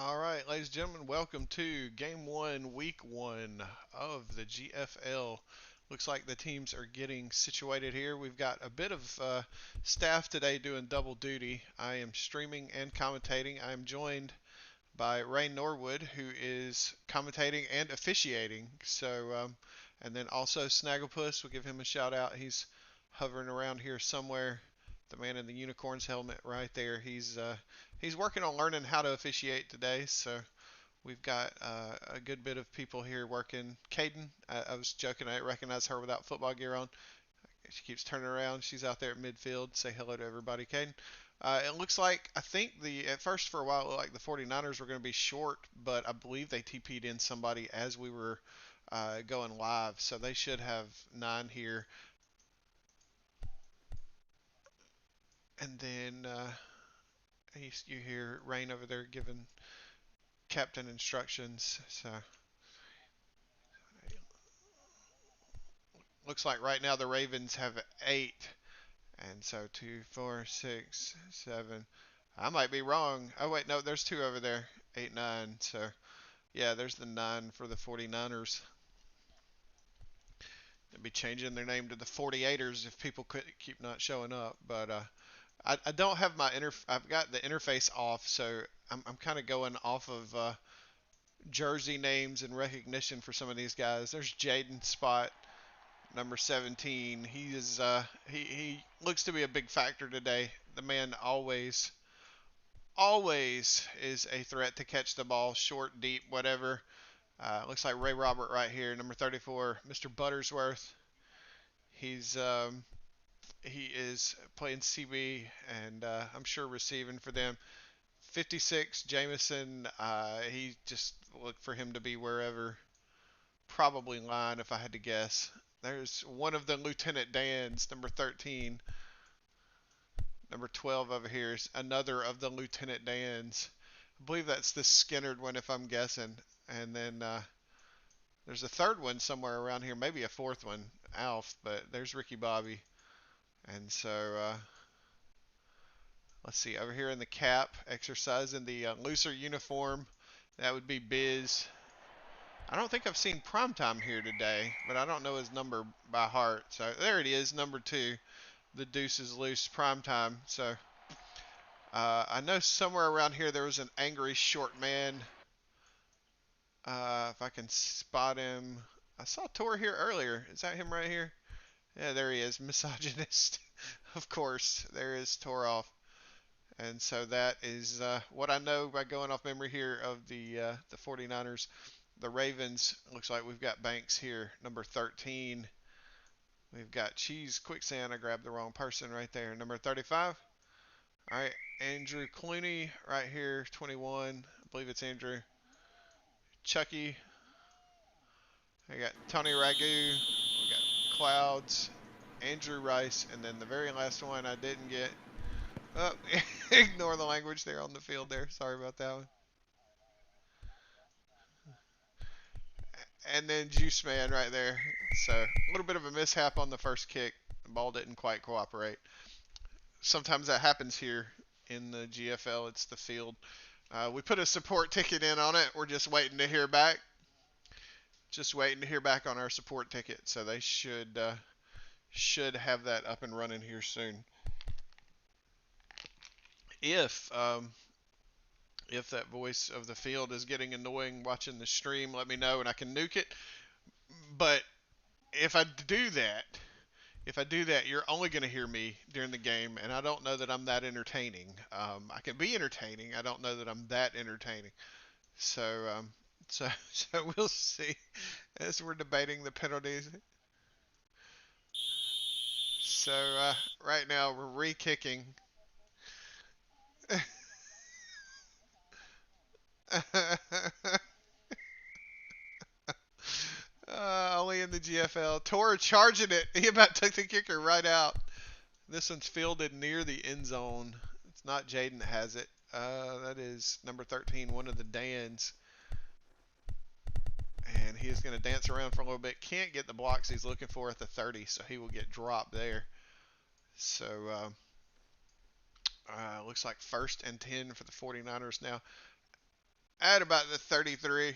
All right, ladies and gentlemen, welcome to game one, week one of the G.F.L. Looks like the teams are getting situated here. We've got a bit of staff today doing double duty. I am streaming and commentating. I am joined by Ray Norwood, who is commentating and officiating. And then also Snagglepuss, we'll give him a shout out. He's hovering around here somewhere. The man in the unicorn's helmet right there. He's working on learning how to officiate today. So we've got a good bit of people here working. Caden, I was joking. I didn't recognize her without football gear on. She keeps turning around. She's out there at midfield. Say hello to everybody, Caden. It looks like I think the at first for a while it looked like the 49ers were going to be short, but I believe they TP'd in somebody as we were going live, so they should have 9 here. And then you hear Rain over there giving captain instructions. So looks like right now the Ravens have 8, and so 2, 4, 6, 7. I might be wrong. Oh wait, no, there's 2 over there. 8, 9. So yeah, there's the 9 for the 49ers. They'd be changing their name to the 48ers if people could keep not showing up. But I don't have my I've got the interface off, so I'm kind of going off of jersey names and recognition for some of these guys. There's Jaden Spot, number 17. He looks to be a big factor today. The man always is a threat to catch the ball, short, deep, whatever. Looks like Ray Robert right here, number 34, Mr. Buttersworth. He's he is playing CB and I'm sure receiving for them. 56, Jameson. He just look for him to be wherever, probably line if I had to guess. There's one of the Lieutenant Dans, number 13. Number 12 over here is another of the Lieutenant Dans. I believe that's the Skinnerd one if I'm guessing. And then there's a third one somewhere around here, maybe a fourth one, Alf, but there's Ricky Bobby. And so let's see, over here in the cap, exercising the looser uniform, that would be Biz. I don't think I've seen Primetime here today, but I don't know his number by heart. So there it is, number 2. The deuce is loose, Primetime. So I know somewhere around here there was an angry short man. If I can spot him. I saw Tor here earlier. Is that him right here? Yeah, there he is. Misogynist. Of course, there is Toroff. And so that is what I know by going off memory here of the 49ers. The Ravens, looks like we've got Banks here, number 13. We've got Cheese Quicksand. I grabbed the wrong person right there, number 35. All right, Andrew Clooney right here, 21. I believe it's Andrew. Chucky. I got Tony Ragu. We got Clouds, Andrew Rice, and then the very last one I didn't get. Oh, ignore the language there on the field there. Sorry about that one. And then Juice Man right there. So a little bit of a mishap on the first kick. The ball didn't quite cooperate. Sometimes that happens here in the G.F.L. It's the field. We put a support ticket in on it. We're just waiting to hear back. Just waiting to hear back on our support ticket. So they should have that up and running here soon. If if that voice of the field is getting annoying watching the stream, let me know and I can nuke it. But if I do that, you're only going to hear me during the game, and I don't know that I'm that entertaining. I can be entertaining. I don't know that I'm that entertaining. So, so we'll see as we're debating the penalties. So right now we're re-kicking. Only in the GFL. Tor charging it. He about took the kicker right out. This one's fielded near the end zone. It's not Jaden that has it. That is number 13, one of the Dans. And he is going to dance around for a little bit. Can't get the blocks he's looking for at the 30, so he will get dropped there. So looks like 1st and 10 for the 49ers now. at about the 33.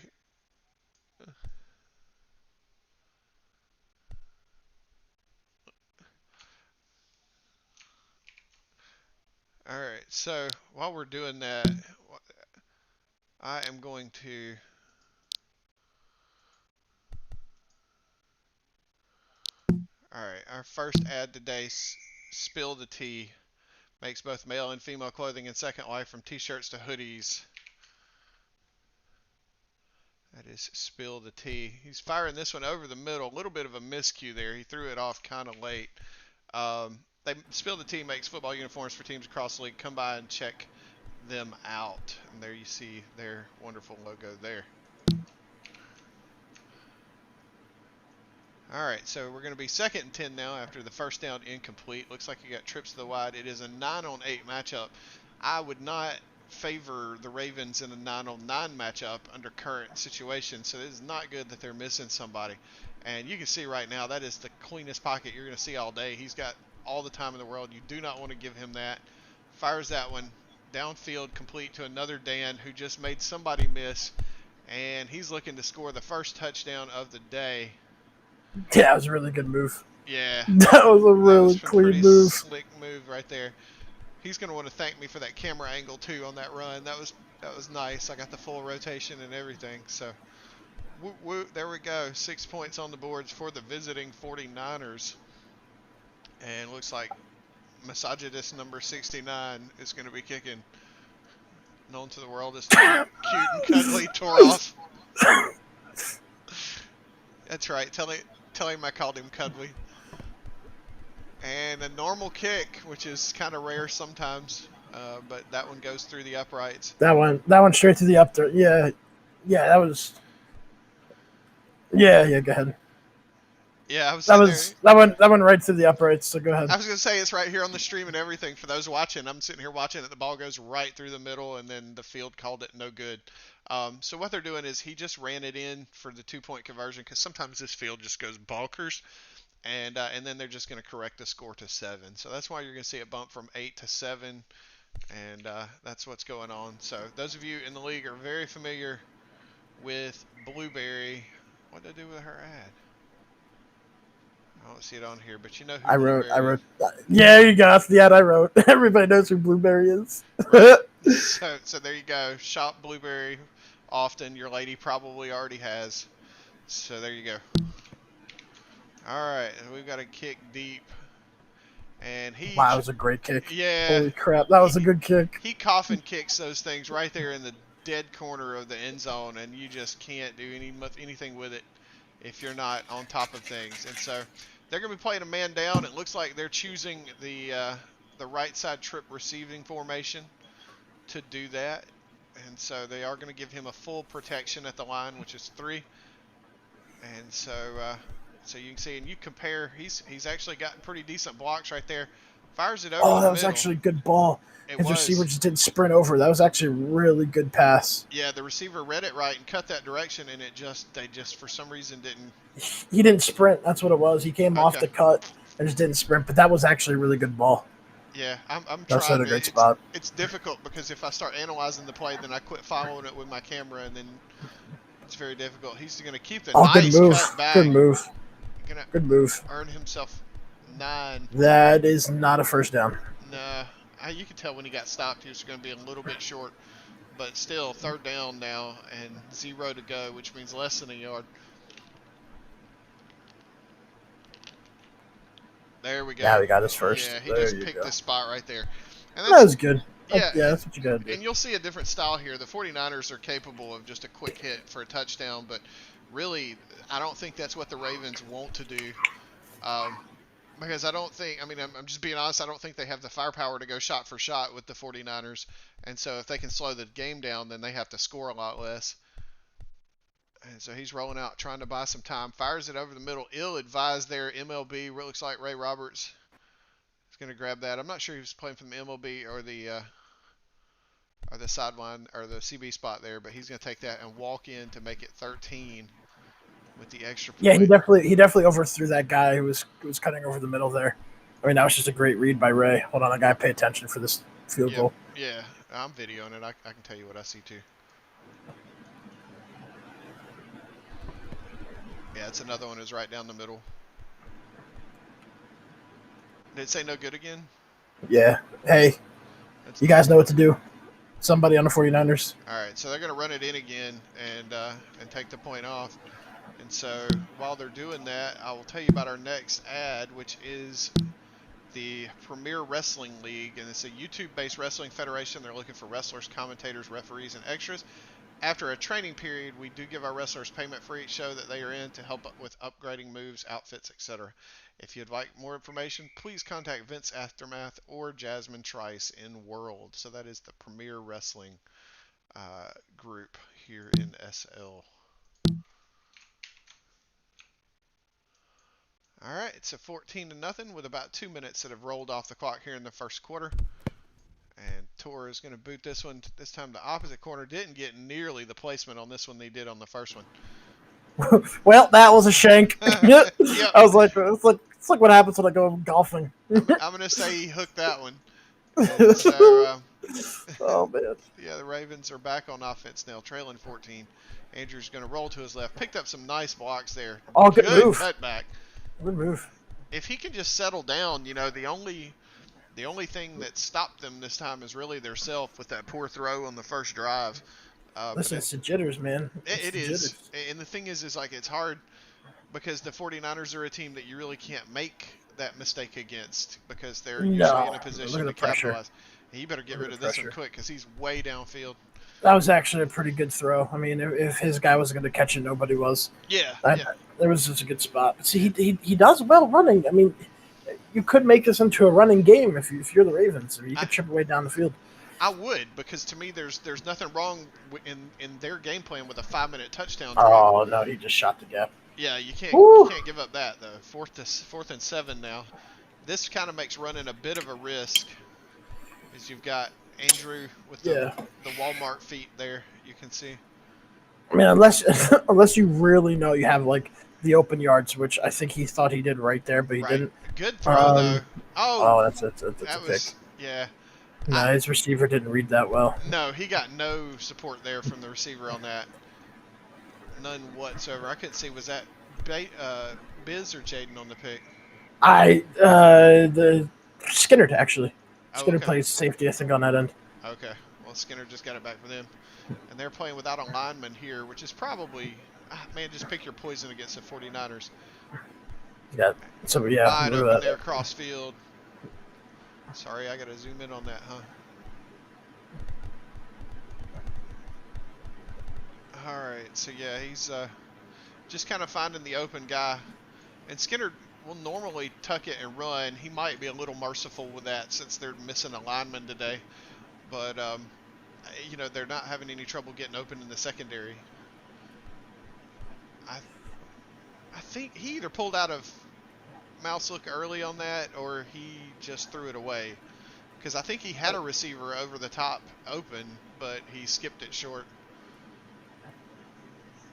All right, so while we're doing that, I am going to. All right, our first ad today, Spill the Tea, makes both male and female clothing in Second Life from t-shirts to hoodies. That is Spill the Tea. He's firing this one over the middle. A little bit of a miscue there. He threw it off kind of late. Spill the Tea makes football uniforms for teams across the league. Come by and check them out. And there you see their wonderful logo there. All right, so we're going to be 2nd and 10 now after the first down incomplete. Looks like you got trips to the wide. It is a 9-on-8 matchup. I would not favor the Ravens in a 9-on-9 matchup under current situations, so it is not good that they're missing somebody. And you can see right now that is the cleanest pocket you're going to see all day. He's got all the time in the world. You do not want to give him that. Fires that one downfield complete to another Dan who just made somebody miss, and he's looking to score the first touchdown of the day. Yeah, that was a really good move. Yeah. That was a really clean move. Slick move right there. He's going to want to thank me for that camera angle too on that run. That was nice. I got the full rotation and everything. So, there we go. 6 points on the boards for the visiting 49ers. And looks like misogynist number 69 is going to be kicking. Known to the world as cute and cuddly, tore off. That's right. Tell him I called him cuddly. And a normal kick, which is kind of rare sometimes, but that one goes through the uprights. That one straight through the up there. Yeah, that was. Yeah. Go ahead. Yeah, I was. That one right through the uprights. So go ahead. I was gonna say it's right here on the stream and everything for those watching. I'm sitting here watching it. The ball goes right through the middle, and then the field called it no good. So what they're doing is he just ran it in for the 2-point conversion because sometimes this field just goes bonkers. And then they're just going to correct the score to 7. So that's why you're going to see it bump from 8 to 7, and that's what's going on. So those of you in the league are very familiar with Blueberry. What did I do with her ad? I don't see it on here, but you know who Blueberry I wrote. Yeah, you go. That's the ad I wrote. Everybody knows who Blueberry is. Right. So there you go. Shop Blueberry often. Your lady probably already has. So there you go. All right, we've got a kick deep, and wow, that was a great kick. Yeah, holy crap, that was a good kick. He coffin kicks those things right there in the dead corner of the end zone, and you just can't do anything with it if you're not on top of things. And so they're going to be playing a man down. It looks like they're choosing the right side trip receiving formation to do that, and so they are going to give him a full protection at the line, which is 3. And so you can see, and you compare, he's actually gotten pretty decent blocks right there. Fires it over the middle. That was actually a good ball. His receiver just didn't sprint over. That was actually a really good pass. Yeah, the receiver read it right and cut that direction, and they just for some reason didn't. He didn't sprint. That's what it was. He came off the cut and just didn't sprint. But that was actually a really good ball. Yeah, I'm trying. That's a great spot. It's difficult because if I start analyzing the play, then I quit following it with my camera, and then it's very difficult. He's going to keep the nice good move. Cut back. Good move. Good move. Earn himself 9. That is not a first down. No, you could tell when he got stopped he was going to be a little bit short, but still 3rd down now and 0 to go, which means less than a yard. There we go. Yeah, we got his first. Yeah, he just picked this spot right there. And that was good. Yeah, that's what you got to do. And you'll see a different style here. The 49ers are capable of just a quick hit for a touchdown, but really, I don't think that's what the Ravens want to do. Because I don't think, I'm just being honest, I don't think they have the firepower to go shot for shot with the 49ers. And so if they can slow the game down, then they have to score a lot less. And so he's rolling out, trying to buy some time. Fires it over the middle. Ill-advised there. MLB, looks like Ray Roberts is going to grab that. I'm not sure he was playing from the MLB or the sideline or the CB spot there, but he's going to take that and walk in to make it 13 with the extra point. Yeah, he definitely overthrew that guy who was cutting over the middle there. I mean, that was just a great read by Ray. Hold on, I got to pay attention for this field goal. Yeah, I'm videoing it. I can tell you what I see too. Yeah, it's another one is right down the middle. Did it say no good again? Yeah. Hey, That's you guys know what to do. Somebody on the 49ers. all right. So they're going to run it in again and take the point off. And so while they're doing that, I will tell you about our next ad, which is the Premier Wrestling League, and it's a YouTube-based wrestling federation. They're looking for wrestlers, commentators, referees, and extras. After a training period, we do give our wrestlers payment for each show that they are in to help with upgrading moves, outfits, etc. If you'd like more information, please contact Vince Aftermath or Jasmine Trice in World. So that is the Premier Wrestling group here in SL. All right, it's a 14 to nothing with about 2 minutes that have rolled off the clock here in the first quarter. And Tor is going to boot this one. This time the opposite corner didn't get nearly the placement on this one they did on the first one. Well, that was a shank. I Yep. was like, it's like what happens when I go golfing. I'm going to say he hooked that one. And so, Oh man. yeah, the Ravens are back on offense now, trailing 14. Andrew's going to roll to his left. Picked up some nice blocks there. Oh, good Good move. cutback. Good move. If he can just settle down, the only thing that stopped them this time is really their self with that poor throw on the first drive. But Listen, it's the jitters, man. It's it the is. jitters. And the thing is like it's hard because the 49ers are a team that you really can't make that mistake against because they're usually in No. a Look at position the to pressure. capitalize. And you better get Look at rid the of this one pressure. quick because he's way downfield. That was actually a pretty good throw. I mean, if his guy wasn't going to catch it, nobody was. Yeah, That, yeah. there was just a good spot. But see, he does well running. I mean, you could make this into a running game if you're the Ravens. I mean, you I could chip away down the field. I would because to me there's nothing wrong in their game plan with a 5 minute touchdown drive. Oh no, he just shot the gap. Yeah, you Woo! can't give up that though. Fourth and 7 now. This kind of makes running a bit of a risk as you've got Andrew with Yeah. the Walmart feet there. You can see. I mean, unless unless you really know you have like the open yards, which I think he thought he did right there, but he Right. didn't. Good throw though. Um, Oh, oh, that's a that pick. was yeah. I No, his receiver didn't read that well. no, he got no support there from the receiver on that. None whatsoever. I couldn't see was that Biz or Jaden on the pick. The Skinner actually. Oh, Skinner okay. plays safety, I think, on that end. Okay. Well, Skinner just got it back for them. And they're playing without a lineman here, which is probably, man, just pick your poison against the 49ers. Yeah. So yeah, Wide look open at there, that. cross field. Sorry, I got to zoom in on that, huh? All right. So, yeah, he's just kind of finding the open guy. And Skinner will normally tuck it and run. He might be a little merciful with that since they're missing a lineman today. But, they're not having any trouble getting open in the secondary. I I think he either pulled out of mouse look early on that or he just threw it away because I think he had a receiver over the top open but he skipped it short,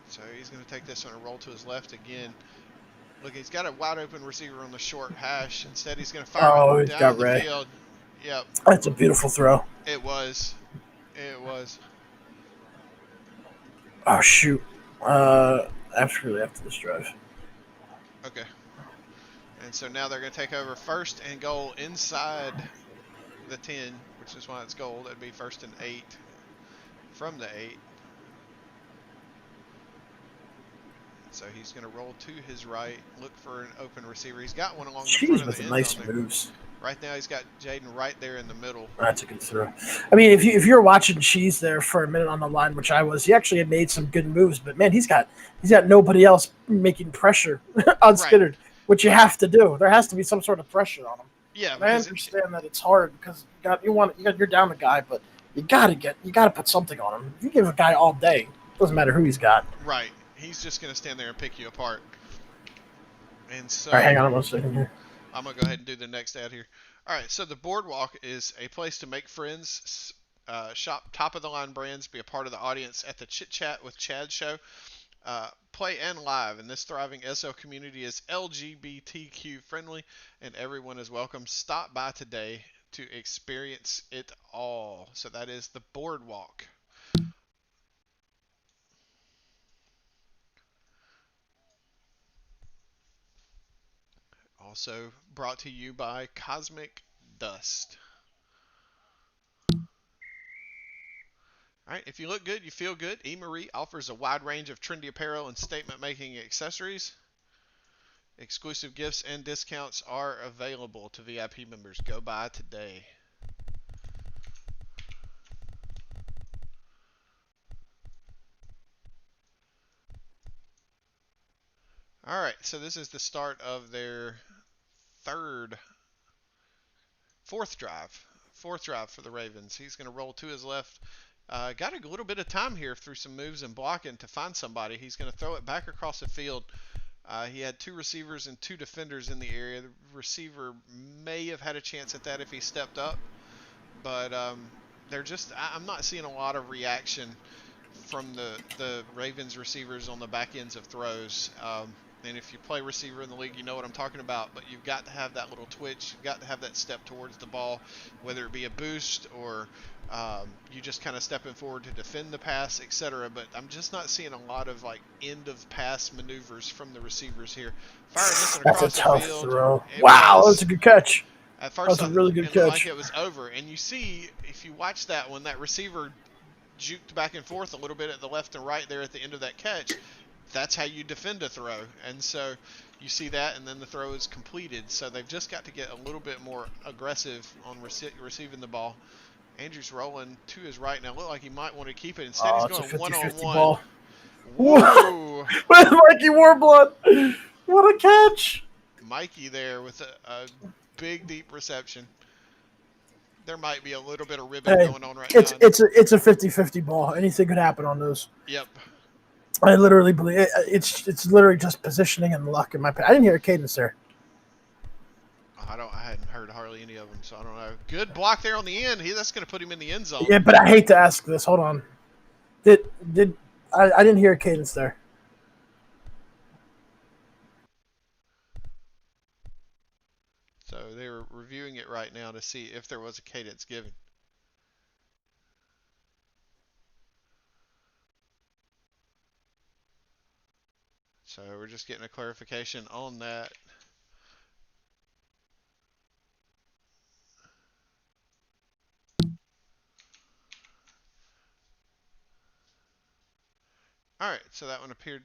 so he's going to take this one and roll to his left again. Look, he's got a wide open receiver on the short hash. Instead he's going to fire it Oh, he's down got the Ray. field. Yep. That's a beautiful throw. It was Oh shoot. After this drive. okay. And so now they're going to take over first and goal inside the 10, which is why it's goal. That'd be first and 8 from the 8. So he's going to roll to his right, look for an open receiver. He's got one along the front Jeez, of with the the end nice zone there. moves. Right now he's got Jaden right there in the middle. That's a good throw. I mean, if you're watching Cheese there for a minute on the line, which I was, he actually had made some good moves. But man, he's got nobody else making pressure on Right, Skinner, which you right. have to do. There has to be some sort of pressure on him. Yeah, And I because understand that it's hard because you're down the guy, but you gotta put something on him. If you give a guy all day, doesn't matter who he's got. right, he's just going to stand there and pick you apart. And All right, hang so on 1 second here. I'm going to go ahead and do the next ad here. All right, so the Boardwalk is a place to make friends, shop top of the line brands, be a part of the audience at the Chit Chat with Chad show. Play and live, and this thriving SL community is LGBTQ friendly, and everyone is welcome. Stop by today to experience it all. So that is the Boardwalk. Also brought to you by Cosmic Dust. All right, if you look good, you feel good. E. Marie offers a wide range of trendy apparel and statement-making accessories. Exclusive gifts and discounts are available to VIP members. Go buy today. All right, so this is the start of their fourth drive. Fourth drive for the Ravens. He's going to roll to his left. Got a little bit of time here through some moves and blocking to find somebody. He's going to throw it back across the field. He had two receivers and two defenders in the area. The receiver may have had a chance at that if he stepped up, but I'm not seeing a lot of reaction from the Ravens receivers on the back ends of throws. And if you play receiver in the league, you know what I'm talking about. But you've got to have that little twitch. You've got to have that step towards the ball, whether it be a boost or you just kind of stepping forward to defend the pass, etc. But I'm just not seeing a lot of like end of pass maneuvers from the receivers here. Firing this one That's a across the tough field. throw. It Wow, that's was. a good catch. At That first, was a really good it looked like catch. it was over. And you see, if you watch that one, that receiver juked back and forth a little bit at the left and right there at the end of that catch. That's how you defend a throw. And so you see that, and then the throw is completed. So they've just got to get a little bit more aggressive on receiving the ball. Andrews rolling to his right now. Look like he might want to keep it. Instead, he's It's a going 50-50 one-on-one. ball. Woo! Mikey Warblood. What a catch. Mikey there with a big, deep reception. There might be a little bit of ribbon going on right now. It's a 50-50 ball. Anything could happen on those. Yep. I literally believe it's literally just positioning and luck in my opinion. I didn't hear a cadence there. I hadn't heard hardly any of them, so I don't know. Good block there on the end. That's going to put him in the end zone. Yeah, but I hate to ask this. Hold on. I didn't hear a cadence there. So they're reviewing it right now to see if there was a cadence given. So we're just getting a clarification on that. All right, so that one appeared.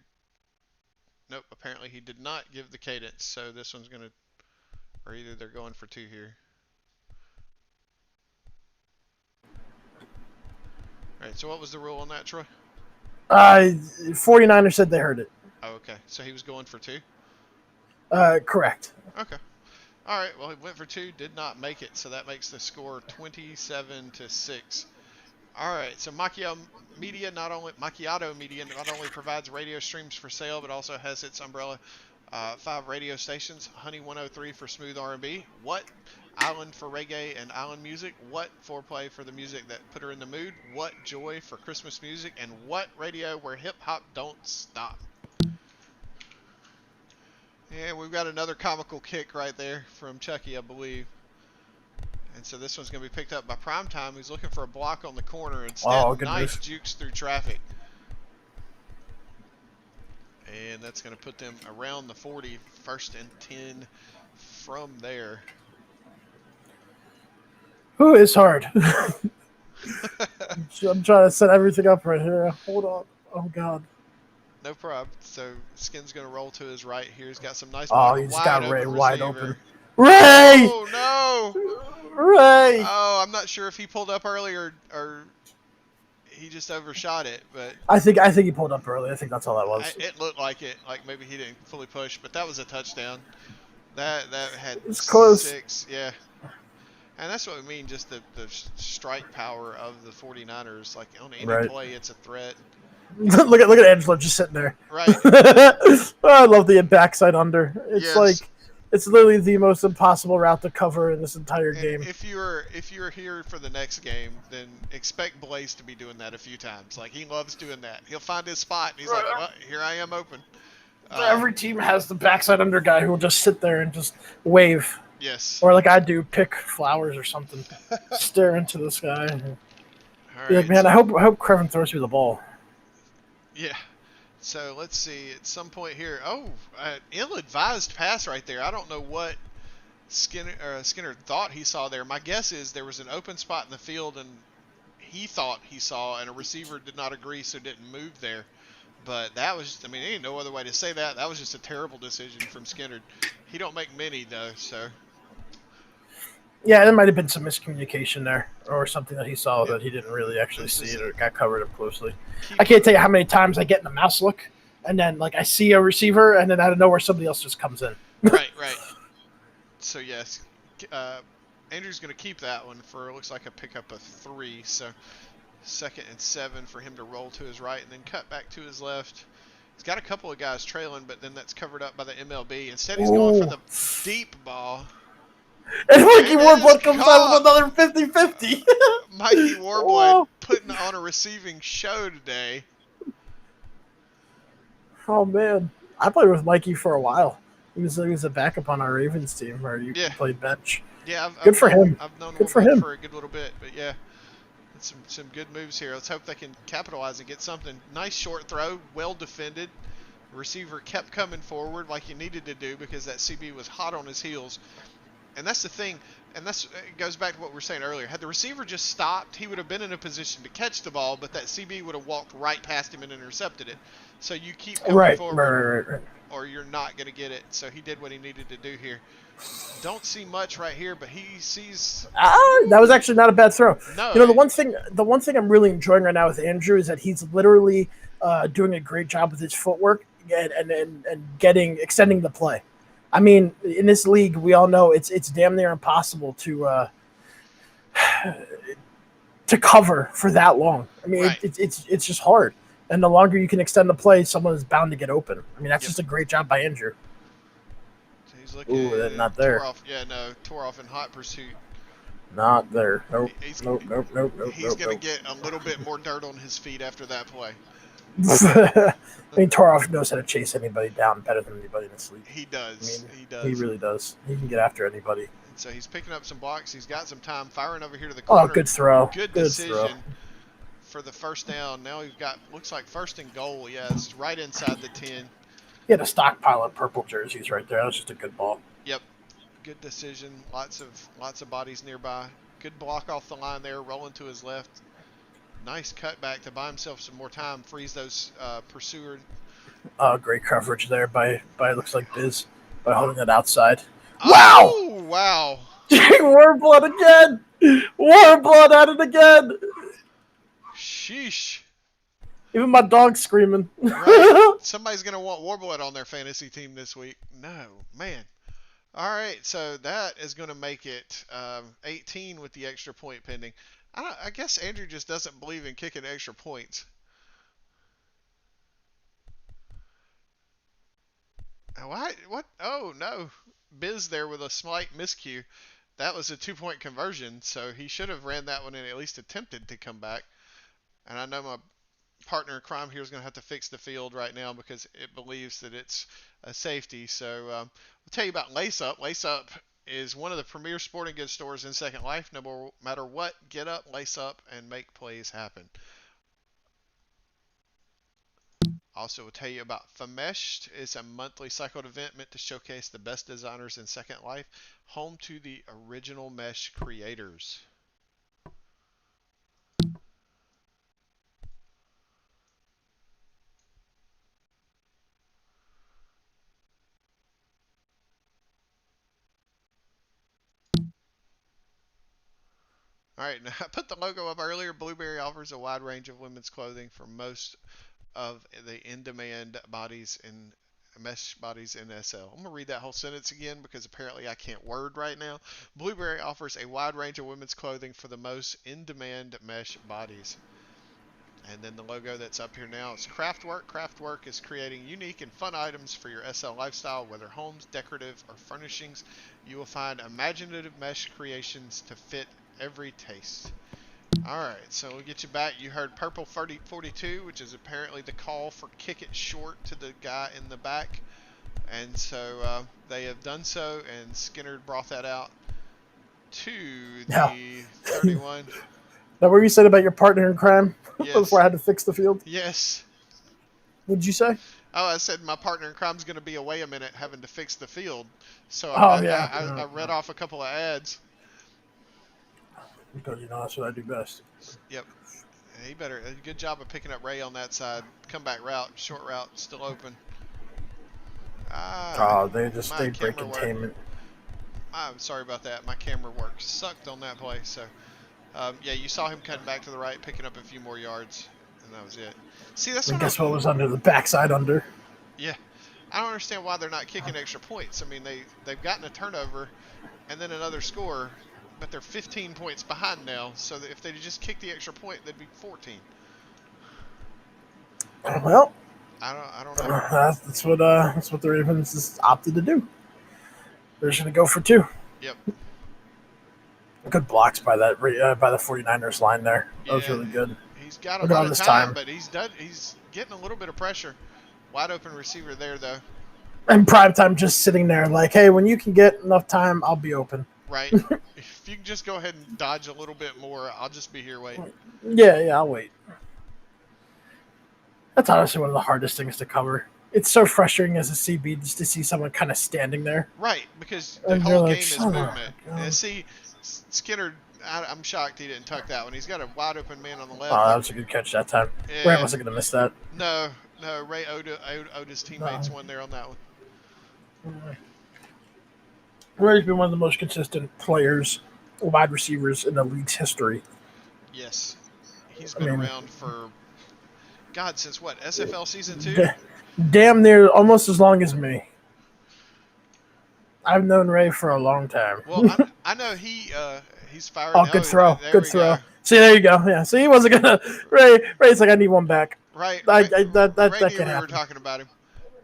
Nope, apparently he did not give the cadence. So this one's going to, or either they're going for two here. All right, so what was the rule on that, Troy? 49ers said they heard it. Oh, okay. So he was going for two? Correct. Okay. All right, well, he went for two, did not make it, so that makes the score 27-6. All right, so Macchiato Media not only provides radio streams for sale, but also has its umbrella 5 radio stations: Honey 103 for smooth R&B, What Island for reggae and island music, What Foreplay for the music that put her in the mood, What Joy for Christmas music, and What Radio where hip hop don't stop. Yeah, we've got another comical kick right there from Chucky, I believe. And so this one's going to be picked up by Primetime, who's looking for a block on the corner. Instead, nice jukes through traffic. And that's going to put them around the 40, 1st and 10 from there. Ooh, it's hard. I'm trying to set everything up right here. Hold on. Oh, God. No problem. So Skin's going to roll to his right here. He's got some nice block. Oh, he's got Ray wide open. Ray! Oh, no! Ray! Oh, I'm not sure if he pulled up early or he just overshot it, but I think he pulled up early. I think that's all that was. It looked like it. Like maybe he didn't fully push, but that was a touchdown. That had it's close. 6, yeah. And that's what we mean, just the strike power of the 49ers. Like on any play, it's a threat. look at Angelo just sitting there. Right. I love the backside under. It's like it's literally the most impossible route to cover in this entire game. If you're here for the next game, then expect Blaze to be doing that a few times. Like he loves doing that. He'll find his spot and he's like, well, here I am open. Every team has the backside under guy who will just sit there and just wave. Yes. Or like I do, pick flowers or something. Stare into the sky. Be like, man, I hope Crevin throws you the ball. Yeah. So let's see. At some point here, ill-advised pass right there. I don't know what Skinner thought he saw there. My guess is there was an open spot in the field, and he thought he saw, and a receiver did not agree, so didn't move there. But that was, I mean, there ain't no other way to say that. That was just a terrible decision from Skinner. He don't make many though, so Yeah, there might have been some miscommunication there, or something that he saw yep. that he didn't really actually This see is it, it. or got covered up closely. I Keep can't tell you how many times I get in the mouse look, and then like I see a receiver, and then out of nowhere somebody else just comes in. right. So yes, uh, Andrew's going to keep that one for it looks like a pickup of 3. So 2nd and 7 for him to roll to his right and then cut back to his left. He's got a couple of guys trailing, but then that's covered up by the MLB. Instead, he's going for Oh, the deep ball, and Mikey and it is Warblood comes out with caught. another 50-50. Mikey Warblood Oh, putting on a receiving show today. oh man, I played with Mikey for a while. He was a backup on our Ravens team, or he Yeah, played bench. yeah, I've, Good I've for known him. I've known Good for Warblood him. for a good little bit, but yeah, some good moves here. Let's hope they can capitalize and get something. Nice short throw, well defended. Receiver kept coming forward like he needed to do because that CB was hot on his heels. And that's the thing, and it goes back to what we were saying earlier. Had the receiver just stopped, he would have been in a position to catch the ball, but that CB would have walked right past him and intercepted it. So you keep coming Right, right, forward, right, right. or you're not going to get it. So he did what he needed to do here. Don't see much right here, but he sees. That was Woo! actually not a bad throw. No, You know, the one thing I'm really enjoying right now with Andrew is that he's literally doing a great job with his footwork and getting extending the play. I mean, in this league, we all know it's damn near impossible to cover for that long. I mean, right. it's just hard. And the longer you can extend the play, someone is bound to get open. I mean, that's Yep. just a great job by Andrew. So he's looking, Ooh, not tore there. off. Yeah, no, tore off in hot pursuit. Not there. Nope. He's Nope. Nope. Nope. Nope. he's Nope. gonna Nope. get a little bit more dirt on his feet after that play. I mean, Toroff knows how to chase anybody down better than anybody in this league. He I does. mean, He he does. really does. He can get after anybody. And so he's picking up some blocks. He's got some time firing over here to the Oh, corner. good throw. Good Good throw. decision for the first down. Now we've got looks like 1st and goal. Yeah, it's right inside the 10. He had a stockpile of purple jerseys right there. That was just a good ball. Yep. Good decision. Lots of bodies nearby. Good block off the line there. Rolling to his left. Nice cutback to buy himself some more time. Freeze those pursuer. Great coverage there by looks like Biz by holding it outside. Wow! Oh wow! Warblood again. Warblood at it again. Sheesh. Even my dog's screaming. Right. Somebody's gonna want Warblood on their fantasy team this week. No, man. All right, so that is going to make it 18 with the extra point pending. I guess Andrew just doesn't believe in kicking extra points. What? What? Oh no, Biz there with a slight miscue. That was a 2-point conversion, so he should have ran that one and at least attempted to come back. And I know my partner in crime here is going to have to fix the field right now because it believes that it's a safety. So I'll tell you about Lace Up. Lace Up is one of the premier sporting goods stores in Second Life. No matter what, get up, lace up, and make plays happen. Also, will tell you about Fameshed. It's a monthly cycled event meant to showcase the best designers in Second Life, home to the original mesh creators. All right, now I put the logo up earlier. Blueberry offers a wide range of women's clothing for most of the in-demand bodies in mesh bodies in SL. I'm gonna read that whole sentence again because apparently I can't word right now. Blueberry offers a wide range of women's clothing for the most in-demand mesh bodies. And then the logo that's up here now is Craftwork. Craftwork is creating unique and fun items for your SL lifestyle, whether homes, decorative, or furnishings. You will find imaginative mesh creations to fit every taste. Alright, so we'll get you back. You heard Purple 42, which is apparently the call for kick it short to the guy in the back. And so they have done so, and Skinner brought that out to Now, the 31. now what you said about your partner in crime before I Yes, had to fix the field? yes. What'd you say? Oh, I said my partner in crime's going to be away a minute having to fix the field. So Oh yeah. I read off a couple of ads. Because that's what I do best. Yep. He better. Good job of picking up Ray on that side. Comeback route, short route, still open. Ah, Oh, my they break camera work. containment. I'm sorry about that. My camera work sucked on that play. So, yeah, you saw him cutting back to the right, picking up a few more yards, and that was it. See, that's And what I. guess what was under the backside under? Yeah, I don't understand why they're not kicking extra points. I mean, they've gotten a turnover and then another score, but they're 15 points behind now. So that if they just kick the extra point, they'd be 14. Well, I don't know. that's what the Ravens just opted to do. They're just gonna go for two. Yep. Good blocks by by the 49ers line there. That was Yeah, really good. he's got a Look at lot all of this time, time. but he's done. He's getting a little bit of pressure. Wide open receiver there though. And prime time just sitting there like, hey, when you can get enough time, I'll be open. Right. If you can just go ahead and dodge a little bit more, I'll just be here waiting. Yeah, I'll wait. That's honestly one of the hardest things to cover. It's so frustrating as a CB just to see someone kind of standing there. Right, because the And you're whole like, game is son of a movement. And gun. see, Skinner, I'm shocked he didn't tuck that one. He's got a wide open man on the left. Oh, that Like, was a good catch that time. Grant yeah, wasn't going to miss that. no, no. Ray owed his teammates No. one there on that one. Ray's been one of the most consistent players, wide receivers in the league's history. Yes, he's I been mean, around for God since what SFL season two. d- damn near almost as long as me. I've known Ray for a long time. Well, I know he's firing. Oh, Oh, good throw. there Good we go. throw. See, there you go. Yeah. See, he wasn't gonna. Ray's like, I need one back. Right, That Ray that knew can we were happen. talking about him.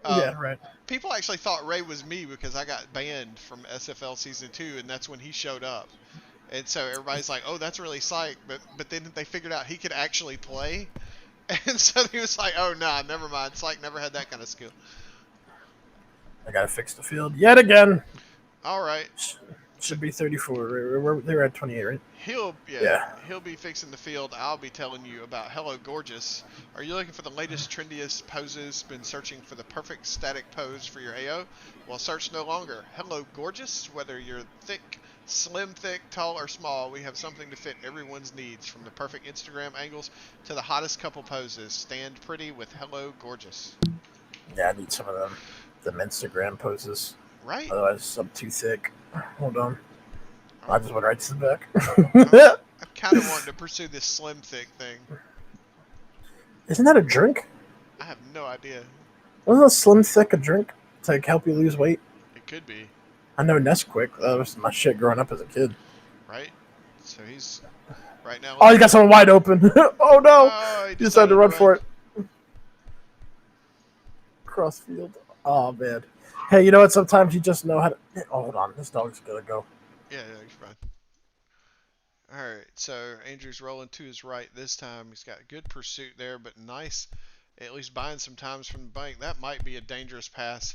Yeah. Um, Right. People actually thought Ray was me because I got banned from SFL season two, and that's when he showed up. And so everybody's like, "Oh, that's really psych," but then they figured out he could actually play, and so he was like, "Oh, nah, never mind. Psych never had that kind of skill." I gotta fix the field yet again. All right, so Should be 34. They were at 28, right? Yeah. he'll be fixing the field. I'll be telling you about Hello Gorgeous. Are you looking for the latest, trendiest poses? Been searching for the perfect static pose for your AO? Well, search no longer. Hello Gorgeous. Whether you're thick, slim, thick, tall, or small, we have something to fit everyone's needs. From the perfect Instagram angles to the hottest couple poses. Stand pretty with Hello Gorgeous. Yeah, I need some of them Instagram poses. Right? Otherwise, I'm too thick. Hold on. I I'm, just went right to the I'm, back. I'm kind of wanting to pursue this slim, thick thing. Isn't that a drink? I have no idea. Wasn't a Slim Thick a drink to like, help you lose weight? It could be. I know Nesquik. That was my shit growing up as a kid. Right? So he's right now Oh, looking he got for. someone wide open. Oh no! Oh, he He decided to decided to run run. for it. Cross field. Oh man. Hey, you know what? Sometimes you just know how to. Oh, hold on. This dog's gonna go. Yeah, he's fine. All right, so Andrew's rolling to his right this time. He's got good pursuit there, but nice, at least buying some times from the bank. That might be a dangerous pass,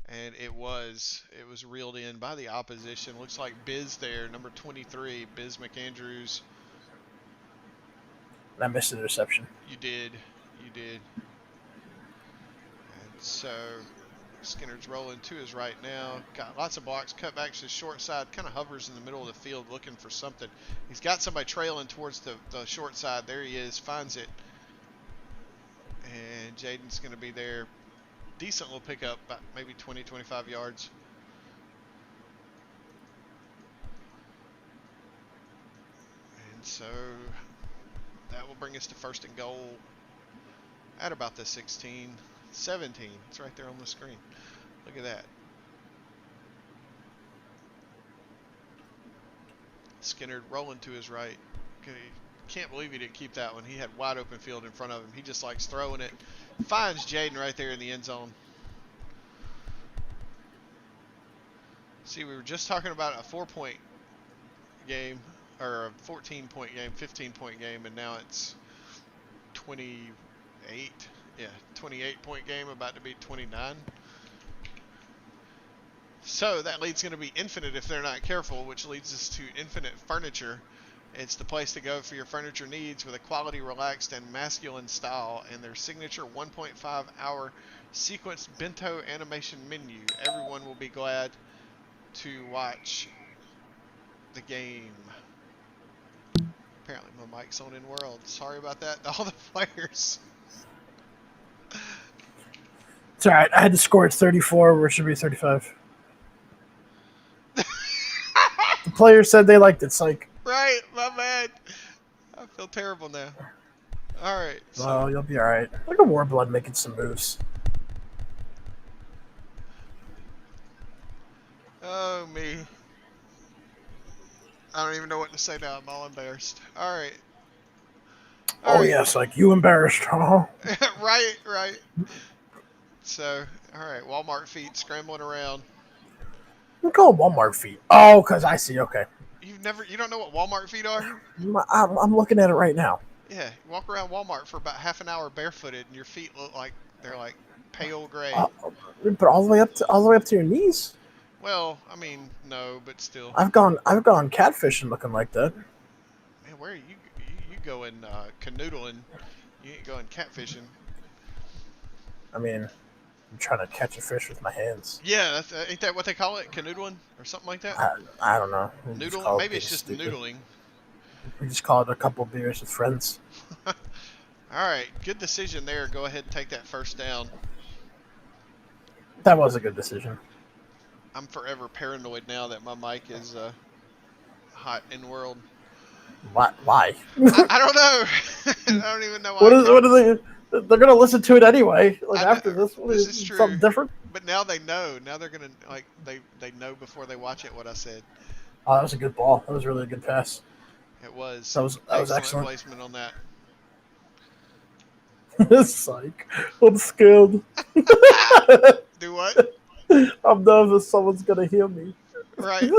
and it was. It was reeled in by the opposition. Looks like Biz there, number 23, Biz McAndrews. I missed the interception. You did, you did. And so Skinner's rolling to his right now. Got lots of blocks. Cut back to the short side. Kind of hovers in the middle of the field looking for something. He's got somebody trailing towards the short side. There he is. Finds it. And Jaden's going to be there. Decent little pickup. About maybe 20, 25 yards. And so that will bring us to first and goal at about the 16, 17. It's right there on the screen. Look at that. Skinner rolling to his right. Okay, can't believe he didn't keep that one. He had wide open field in front of him. He just likes throwing it. Finds Jaden right there in the end zone. See, we were just talking about a 4-point game, or a 14-point game, 15-point game, and now it's 28. Yeah, 28-point game, about to be 29. So that lead's going to be infinite if they're not careful, which leads us to infinite furniture. It's the place to go for your furniture needs with a quality, relaxed, and masculine style and their signature 1.5-hour sequenced bento animation menu. Everyone will be glad to watch the game. Apparently my mic's on in world. Sorry about that to all the players. It's all right. I had to score at 34, where it should be 35. The players said they liked it, psych. Right, my bad. I feel terrible now. All right, so Well, you'll be all right. Look at Warblood making some moves. oh me, I don't even know what to say now. I'm all embarrassed. All Oh, right, yes, like you embarrassed, huh? right. So, all right, Walmart feet scrambling around. We call them Walmart feet. Oh, because I see. Okay. You don't know what Walmart feet are? I'm looking at it right now. Yeah, you walk around Walmart for about half an hour barefooted, and your feet look like they're like pale Uh, gray. but all the way up to your knees. Well, I mean, no, but still. I've gone catfishing looking like that. Man, where are you going canoodling? You ain't going catfishing. I mean, I'm trying to catch a fish with my hands. Yeah, ain't that what they call it? Canoodling or something like that? I don't know. We just Noodling? call it Maybe being it's just stupid. noodling. We just call it a couple of beers with friends. All right, good decision there. Go ahead and take that first down. That was a good decision. I'm forever paranoid now that my mic is hot in world. Why? Why? I don't know. I don't even know why What I is? kept. What are they? They're gonna listen to it anyway. Like I know after this, this is true, something different. but now they know. Now they're gonna like they know before they watch it what I said. Oh, that was a good ball. That was really a good pass. It was That was excellent excellent. placement on that. Psych. I'm scared. Do what? I'm nervous. Someone's gonna hear me. Right.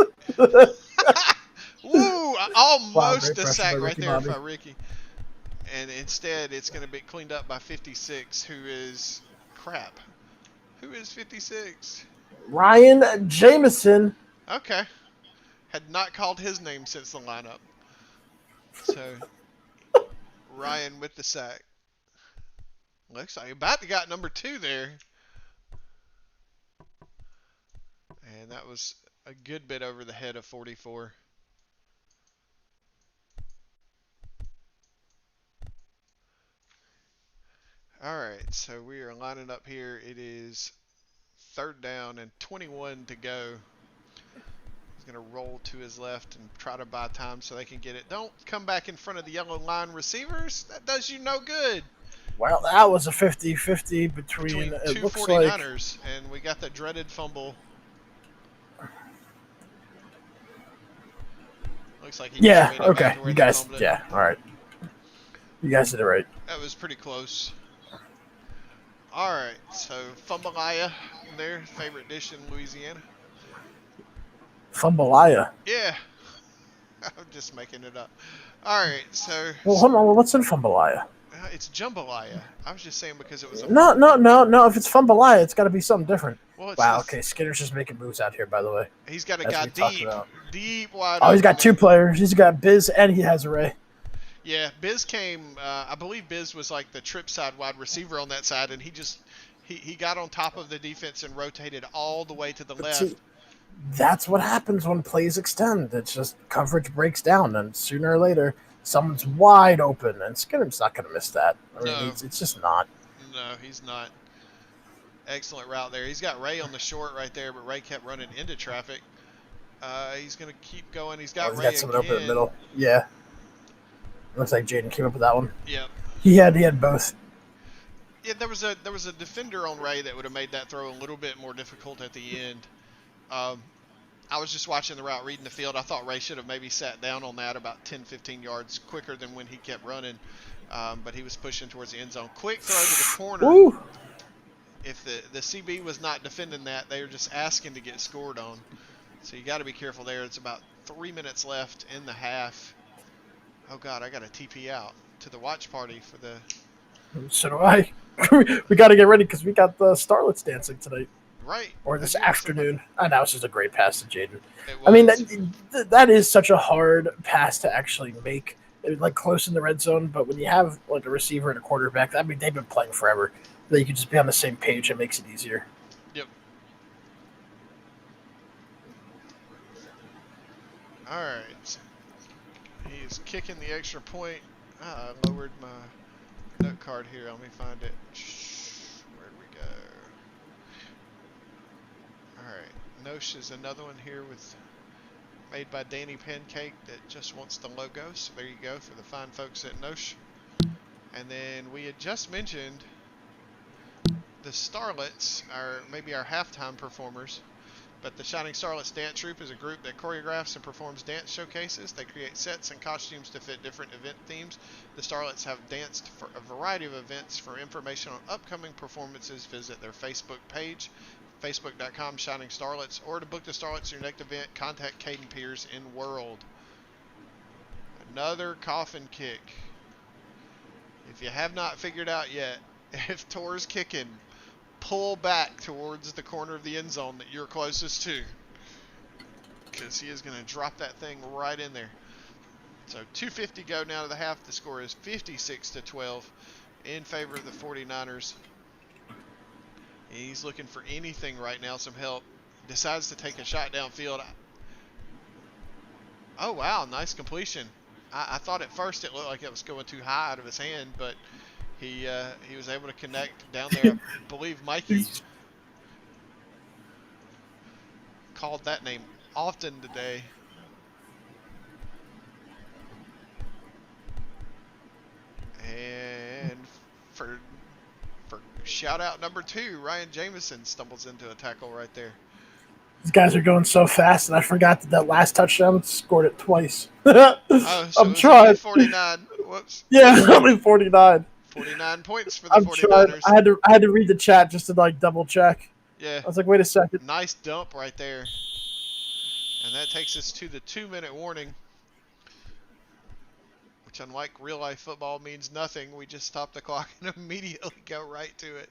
Woo! Wow, Almost great a pressure by sack right Ricky there Bobby. by Ricky. And instead, it's going to be cleaned up by 56, who is crap. Who is 56? Ryan Jameson. Okay. Had not called his name since the lineup. So, Ryan with the sack. Looks like about to got number 2 there. And that was a good bit over the head of 44. All right, so we are lining up here. It is third down and 21 to go. He's going to roll to his left and try to buy time so they can get it. Don't come back in front of the yellow line receivers. That does you no good. Well, that was a 50-50 between, Between it two looks like, 49ers, and we got the dreaded fumble. Looks like he just yeah, made it back okay. to You where they guys, fumbled it. yeah, all right. You guys did it right. That was pretty close. All right, so Fumbalaya, their favorite dish in Louisiana. Fumbalaya. Yeah, I'm just making it up. All right, so Well, hold on. What's in Fumbalaya? it's jambalaya. I was just saying because it was a No, no, no, no. If it's Fumbalaya, it's got to be something different. well, it's Wow, the okay. Skinner's just making moves out here, by the way, he's got a as guy we talked about. deep wide Oh, he's open got two there. players. He's got Biz and he has Ray. Yeah, Biz came. I believe Biz was like the trip side wide receiver on that side, and he got on top of the defense and rotated all the way to the But see, left. that's what happens when plays extend. It's just coverage breaks down, and sooner or later, someone's wide open, and Skinner's not going to miss that. I mean, No, it's just not. no, he's not. Excellent route there. He's got Ray on the short right there, but Ray kept running into traffic. He's gonna keep going. He's Oh, got he's got Ray someone open in the again. middle. Yeah, looks like Jaden came up with that one. Yep. He had both. Yeah, there was a defender on Ray that would have made that throw a little bit more difficult at the end. Um, I was just watching the route, reading the field. I thought Ray should have maybe sat down on that about 10, 15 yards quicker than when he kept running. But he was pushing towards the end zone. Quick throw to the corner. Woo! If the CB was not defending that, they were just asking to get scored on. So you got to be careful there. It's about 3 minutes left in the half. Oh, God, I got to TP out to the watch party for the... So do I. We got to get ready because we got the Starlets dancing tonight. Right. or That's this what I'm talking about. afternoon. And that was just a great pass to Jaden. It I mean, was. that is such a hard pass to actually make, like close in the red zone. But when you have like a receiver and a quarterback, I mean, they've been playing forever. That you can just be on the same page. It makes it easier. Yep. All right. He's kicking the extra point. I lowered my note card here. Let me find it. Where'd we go? All right. Nosh is another one here with made by Danny Pancake that just wants the logo. So there you go for the fine folks at Nosh. And then we had just mentioned the Starlets are maybe our halftime performers. But the Shining Starlets Dance Troupe is a group that choreographs and performs dance showcases. They create sets and costumes to fit different event themes. The Starlets have danced for a variety of events. For information on upcoming performances, visit their Facebook page, facebook.com Shining Starlets, or to book the Starlets your next event, contact Caden Pierce in World. Another coffin kick. If you have not figured out yet, if Tor's kicking, pull back towards the corner of the end zone that you're closest to, because he is going to drop that thing right in there. So 2:50 go now to the half. The score is 56-12 in favor of the 49ers. He's looking for anything right now, some help. Decides to take a shot downfield. Oh, wow, nice completion. I thought at first it looked like it was going too high out of his hand, but he was able to connect down there. I believe Mikey He's called that name often today. And for shout out number 2, Ryan Jameson stumbles into a tackle right there. These guys are going so fast, and I forgot that last touchdown scored it twice. Oh, so I'm it was only trying. 49. Whoops. Yeah, only 49. 49 points for the I'm trying. 49ers. I had to read the chat just to like double check. Yeah, I was like, wait a second. nice dump right there. And that takes us to the 2-minute warning, which unlike real life football means nothing. We just stop the clock and immediately go right to it.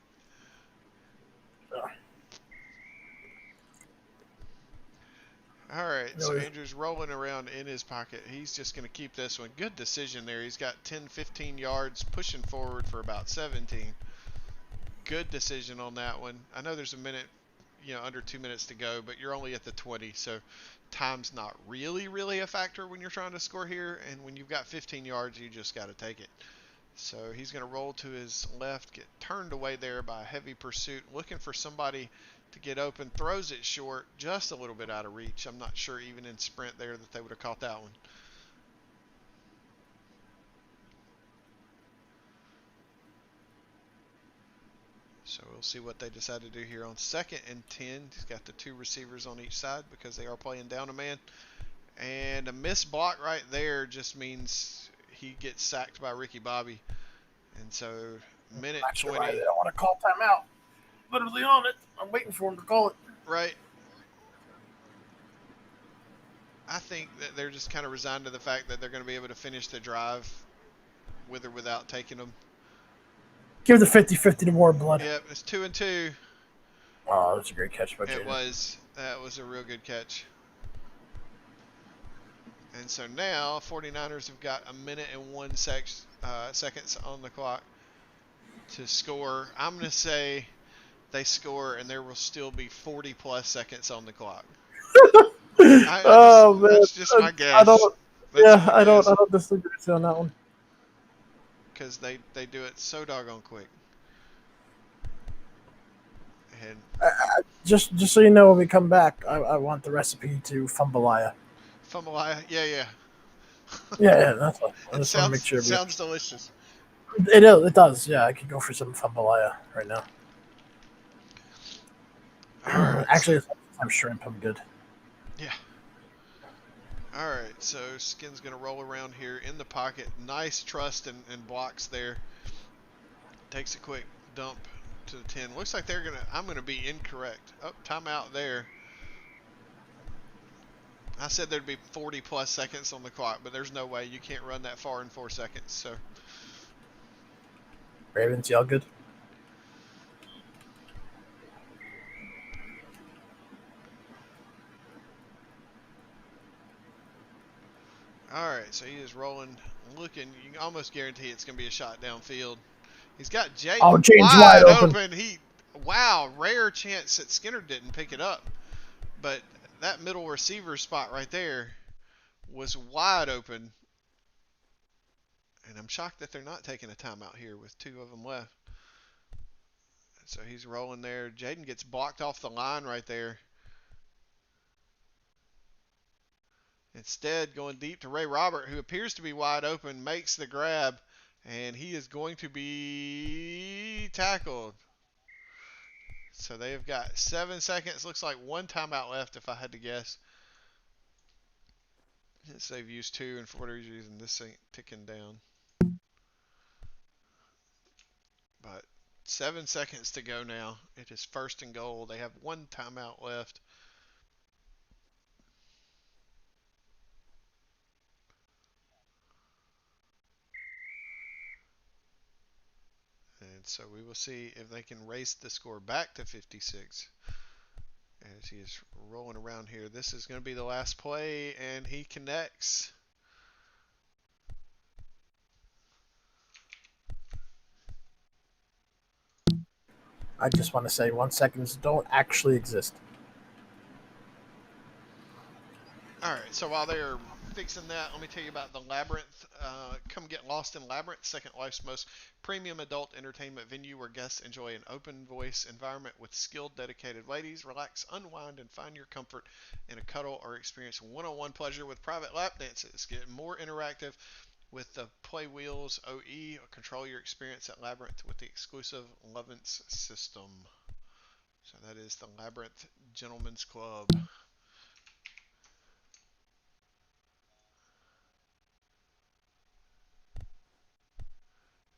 All right, so Andrew's rolling around in his pocket. He's just going to keep this one. Good decision there. He's got 10, 15 yards, pushing forward for about 17. Good decision on that one. I know there's a minute, under 2 minutes to go, but you're only at the 20, so time's not really a factor when you're trying to score here. And when you've got 15 yards, you just got to take it. So he's going to roll to his left, get turned away there by a heavy pursuit, looking for somebody to get open, throws it short, just a little bit out of reach. I'm not sure even in sprint there that they would have caught that one. So we'll see what they decide to do here on 2nd and 10. He's got the 2 receivers on each side because they are playing down a man. And a missed block right there just means he gets sacked by Ricky Bobby. And so minute Not sure 20. why they don't want to call timeout. Literally on it. I'm waiting for him to call it. Right. I think that they're just kind of resigned to the fact that they're going to be able to finish the drive with or without taking them. Give the 50-50 to Warmblood. Yep, it's 2 and 2. Oh, that's a great catch by It Jaden. was. That was a real good catch. And so now 49ers have got a minute and 1 seconds on the clock to score. I'm going to say they score and there will still be 40 plus seconds on the clock. Oh man, that's just my guess. I don't. That's Yeah, my I guess. don't disagree with you on that one. Because they do it so doggone quick. And Just so you know, when we come back, I want the recipe to Fumbalaya. Fumalaya, yeah. Yeah, that's what. I It just want to make sure. sounds delicious. It does. Yeah, I could go for some Fumbalaya right now. All right. Actually, I'm shrimp. I'm good. Yeah. All right. So Skin's gonna roll around here in the pocket. Nice trust and blocks there. Takes a quick dump to the 10. Looks like I'm gonna be incorrect. Oh, timeout there. I said there'd be 40 plus seconds on the clock, but there's no way you can't run that far in 4 seconds. So Ravens, y'all good? All right, so he is rolling, looking. You can almost guarantee it's going to be a shot downfield. He's got Oh, Jaden Jaden's wide wide open. open. Wow, rare chance that Skinner didn't pick it up. But that middle receiver spot right there was wide open. And I'm shocked that they're not taking a timeout here with two of them left. So he's rolling there. Jaden gets blocked off the line right there. Instead, going deep to Ray Robert, who appears to be wide open, makes the grab, and he is going to be tackled. So they have got 7 seconds. Looks like one timeout left, if I had to guess. Yes, they've used two, and for whatever reason, this ain't ticking down. But 7 seconds to go now. It is first and goal. They have one timeout left. And so we will see if they can race the score back to 56 as he is rolling around here. This is going to be the last play, and he connects. I just want to say 1 seconds don't actually exist. All right, so while they're fixing that, let me tell you about the Labyrinth. Come get lost in Labyrinth, Second Life's most premium adult entertainment venue where guests enjoy an open voice environment with skilled, dedicated ladies. Relax, unwind, and find your comfort in a cuddle or experience one-on-one pleasure with private lap dances. Get more interactive with the Play Wheels OE. Control your experience at Labyrinth with the exclusive Lovance system. So that is the Labyrinth Gentlemen's Club.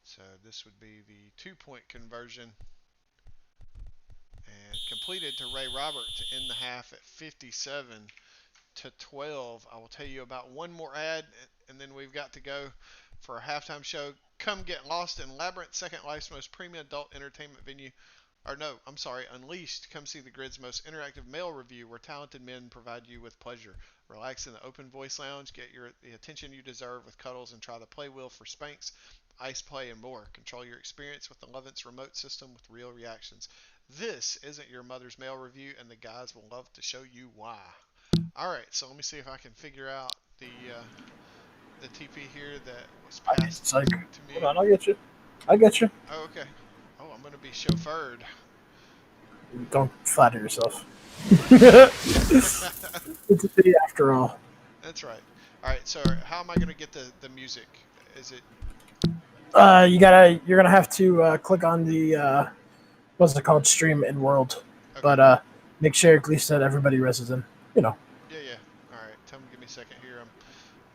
So this would be the 2 point conversion and completed to Ray Robert to end the half at 57-12. I will tell you about one more ad and then we've got to go for a halftime show. Come get lost in Labyrinth, Second Life's most premium adult entertainment venue. Or no, I'm sorry, Unleashed. Come see the Grid's most interactive male review where talented men provide you with pleasure. Relax in the open voice lounge, get the attention you deserve with cuddles, and try the play wheel for spanks, ice play, and more. Control your experience with the Lovance remote system with real reactions. This isn't your mother's mail review, and the guys will love to show you why. All right, so let me see if I can figure out the TP here that was passed It's like, to hold me. on, I get you. I get you. Oh, okay. Oh, I'm gonna be chauffeured. Don't flatter yourself. It's a city after all. That's right. All right. So how am I gonna get the music? Is it You're gonna have to click on the what's it called, stream in world, okay? but make sure at least that everybody rests in. You know, Yeah, yeah. All right. Tell me, give me a second here.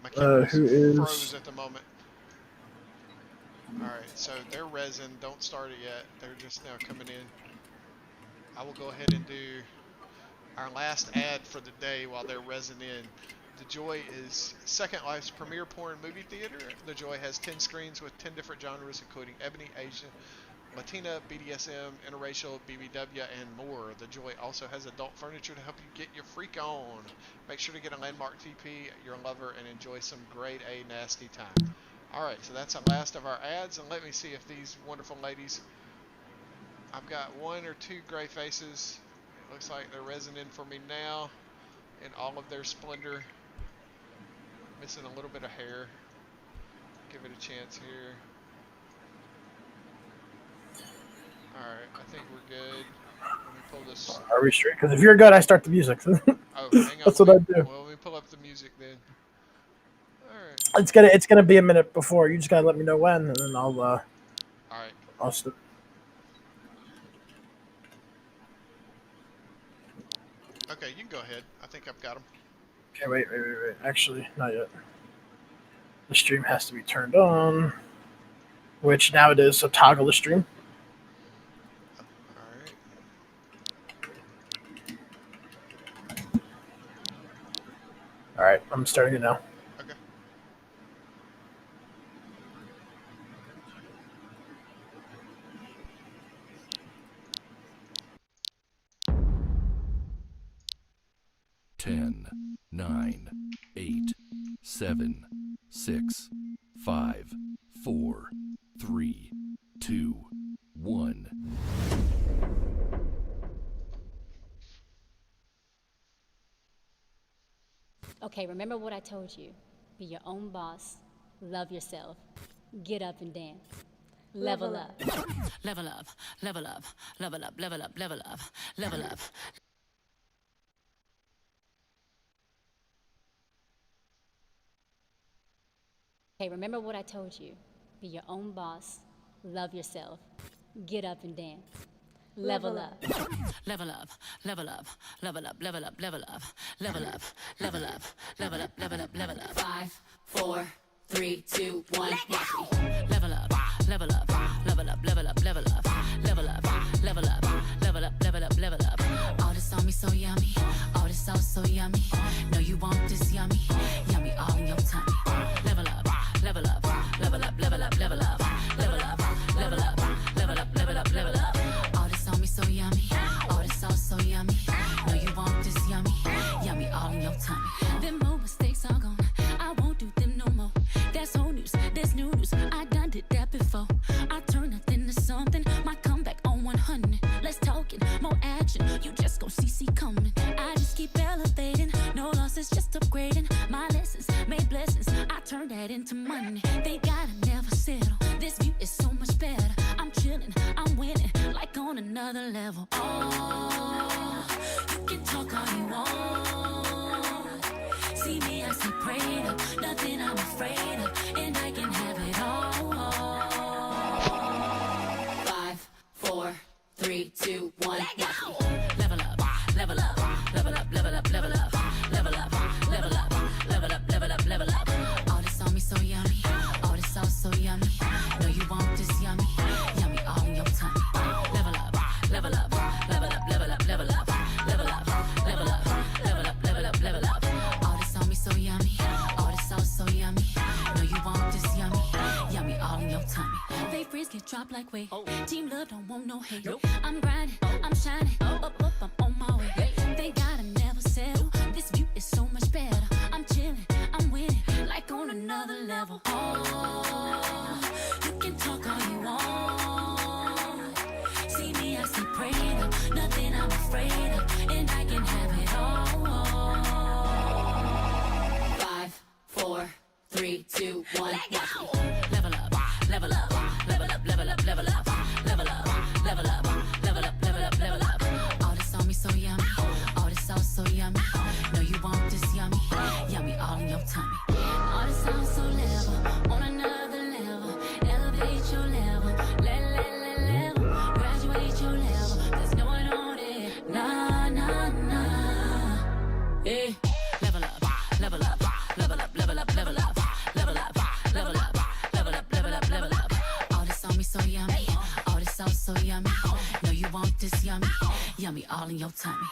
My camera is who froze is? at the moment. All right. So they're resin. Don't start it yet. They're just now coming in. I will go ahead and do our last ad for the day while they're resin in. The Joy is Second Life's premier porn movie theater. The Joy has 10 screens with 10 different genres, including ebony, Asian, Latina, BDSM, interracial, BBW, and more. The Joy also has adult furniture to help you get your freak on. Make sure to get a landmark TP, your lover, and enjoy some grade A nasty time. All right, so that's the last of our ads, and let me see if these wonderful ladies. I've got one or two gray faces. It looks like they're resonating for me now in all of their splendor. Missing a little bit of hair. Give it a chance here. All right, I think we're good. Let me pull this. Are we straight? Because if you're good, I start the music. Oh, hang on. That's what I do. Let me pull up the music then. All right. It's gonna be a minute before. You just gotta let me know when, and then All right. I'll st- Okay, you can go ahead. I think I've got them. Okay, wait. Actually, not yet. The stream has to be turned on, which now it is. So toggle the stream. All right. All right, I'm starting it now. Okay. 10, 9, 8, 7, 6, 5, 4, 3, 2, 1. Okay, remember what I told you. Be your own boss. Love yourself. Get up and dance. Level up. Level up, level up, level up, level up, level up, level up. Okay, remember what I told you. Be your own boss. Love yourself. Get up and dance. Level up. Level up, level up, level up, level up, level up, level up, level up, level up, level up, level up. 5, 4, 3, 2, 1. Level up, level up, level up, level up, level up, level up, level up, level up, level up, level up. All this on me so yummy, all this sauce so yummy. No, you want this yummy, yummy all in your tummy. Level up, level up, level up, level up, level up, level up, level up, level up, level up, level up. All this on me so yummy, all this sauce so yummy. No, you want this yummy, yummy all in your tummy. Them old mistakes are gone, I won't do them no more. That's old news, that's new news, I done did that before. I turn nothing to something, my comeback on 100. Let's talk it, more action, you just gon' see coming. I just keep elevating, no losses, just upgrading. My lessons made blessings, I turn that into money. They gotta never settle, this view is so much better. I'm chilling, I'm winning, like on another level. Oh, you can talk all you want. See me, I see prayed up, nothing I'm afraid of, and I can have it all. 5, 4, 3, 2, 1. Level up, level up, level up, level up, level up, level up, level up, level up, level up, level up. All this on me so yummy, all this sauce so yummy. No, you want this yummy, yummy all in your tummy. Level up, level up, level up, level up, level up, level up, level up, level up, level up, level up. All this on me so yummy, all this sauce so yummy. No, you want this yummy, yummy all in your tummy. They freeze get dropped like weight. Team love don't want no hate. I'm grinding, I'm shining, up, I'm on my way. They gotta never settle. This view is so much better. I'm chilling, I'm winning, like on another level. Oh, you can talk all you want. See me, I see prayed up, nothing I'm afraid of, and I can have it all. 5, 4, 3, 2, 1. Level up, level up, level up, level up, level up, level up, level up, level up, level up, level up. All this on me so yummy, all this sauce so yummy. No, you want this yummy, yummy all in your tummy. All this sauce so level, on another level. Elevate your level, level. Graduate your level, there's no one on it. Nah. Eh. Level up, level up, level up, level up, level up, level up, level up, level up, level up, level up. All this on me so yummy, all this sauce so yummy. No, you want this yummy, yummy all in your tummy.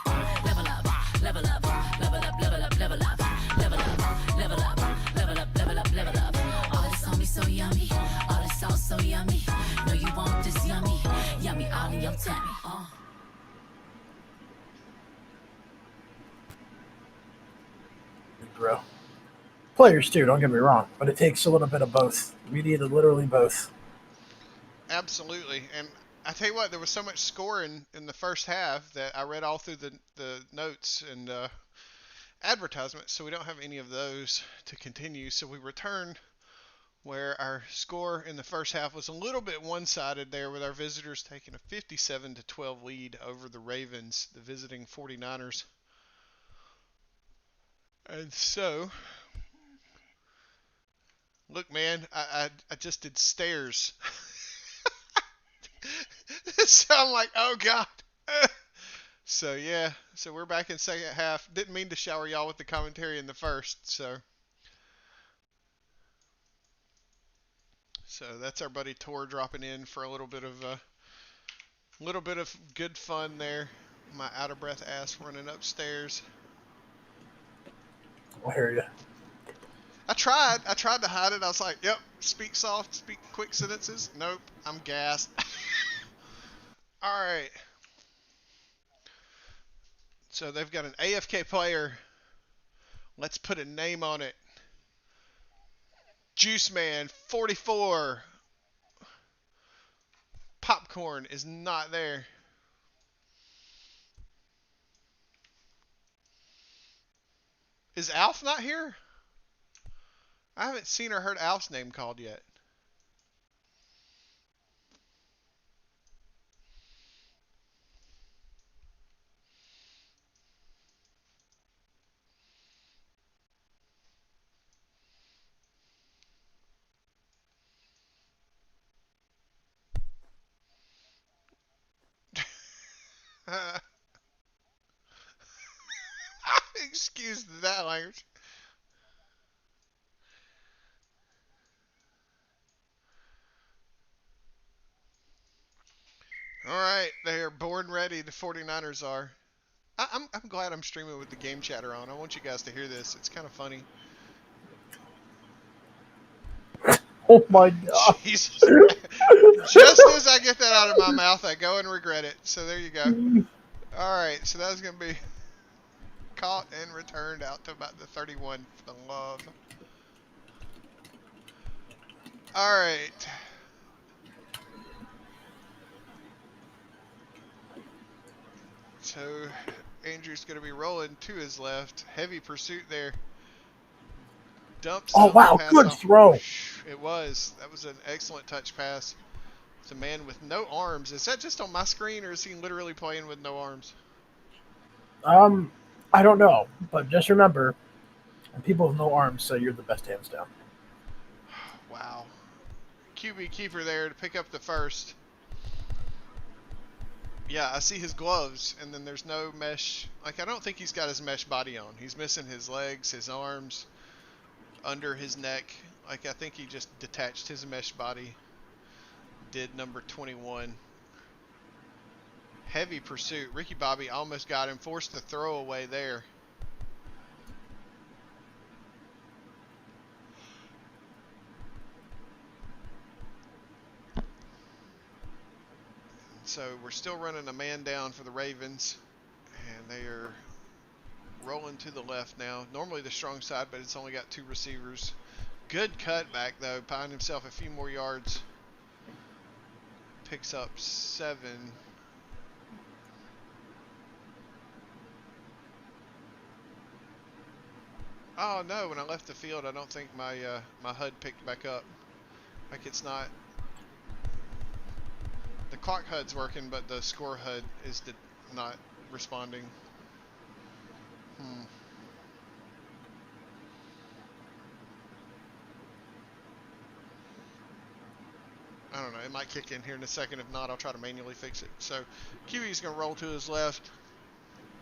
Level up, level up, level up, level up, level up, level up, level up, level up, level up, level up. All this on me so yummy, all this sauce so yummy. No, you want this yummy, yummy all in your tummy. Bro. Players too, don't get me wrong, but it takes a little bit of both. We needed literally both. Absolutely. And I tell you what, there was so much scoring in the first half that I read all through the notes and advertisements, so we don't have any of those to continue. So we return where our score in the first half was a little bit one-sided there, with our visitors taking a 57-12 lead over the Ravens, the visiting 49ers. And so, look, man, I just did stairs. So I'm like, oh God. So yeah, so we're back in second half. Didn't mean to shower y'all with the commentary in the first. So that's our buddy Tor dropping in for a little bit of good fun there. My out of breath ass running upstairs. I hear you. I tried to hide it. I was like, yep, speak soft, speak quick sentences. Nope, I'm gassed. All right. So they've got an AFK player. Let's put a name on it. Juice Man, 44. Popcorn is not there. Is Alf not here? I haven't seen or heard Alf's name called yet. Excuse that language. All right, they are born ready. The 49ers are. I'm glad I'm streaming with the game chatter on. I want you guys to hear this. It's kind of funny. Oh my god. Jesus. Just as I get that out of my mouth, I go and regret it. So there you go. All right, so that's going to be caught and returned out to about the 31 for the love. All right. So Andrew's going to be rolling to his left. Heavy pursuit there. Dumps Oh out the wow, pass good off. throw. It was. That was an excellent touch pass. It's a man with no arms. Is that just on my screen, or is he literally playing with no arms? I don't know, but just remember, people with no arms say you're the best hands down. Wow. QB keeper there to pick up the first. Yeah, I see his gloves, and then there's no mesh. Like, I don't think he's got his mesh body on. He's missing his legs, his arms, under his neck. Like, I think he just detached his mesh body. Did number 21. Heavy pursuit. Ricky Bobby almost got him. Forced the throwaway there. So we're still running a man down for the Ravens. And they are rolling to the left now. Normally the strong side, but it's only got two receivers. Good cutback, though. Buying himself a few more yards. Picks up 7. Oh no! When I left the field, I don't think my my HUD picked back up. Like it's not. The clock HUD's working, but the score HUD is not responding. I don't know. It might kick in here in a second. If not, I'll try to manually fix it. So QB's going to roll to his left.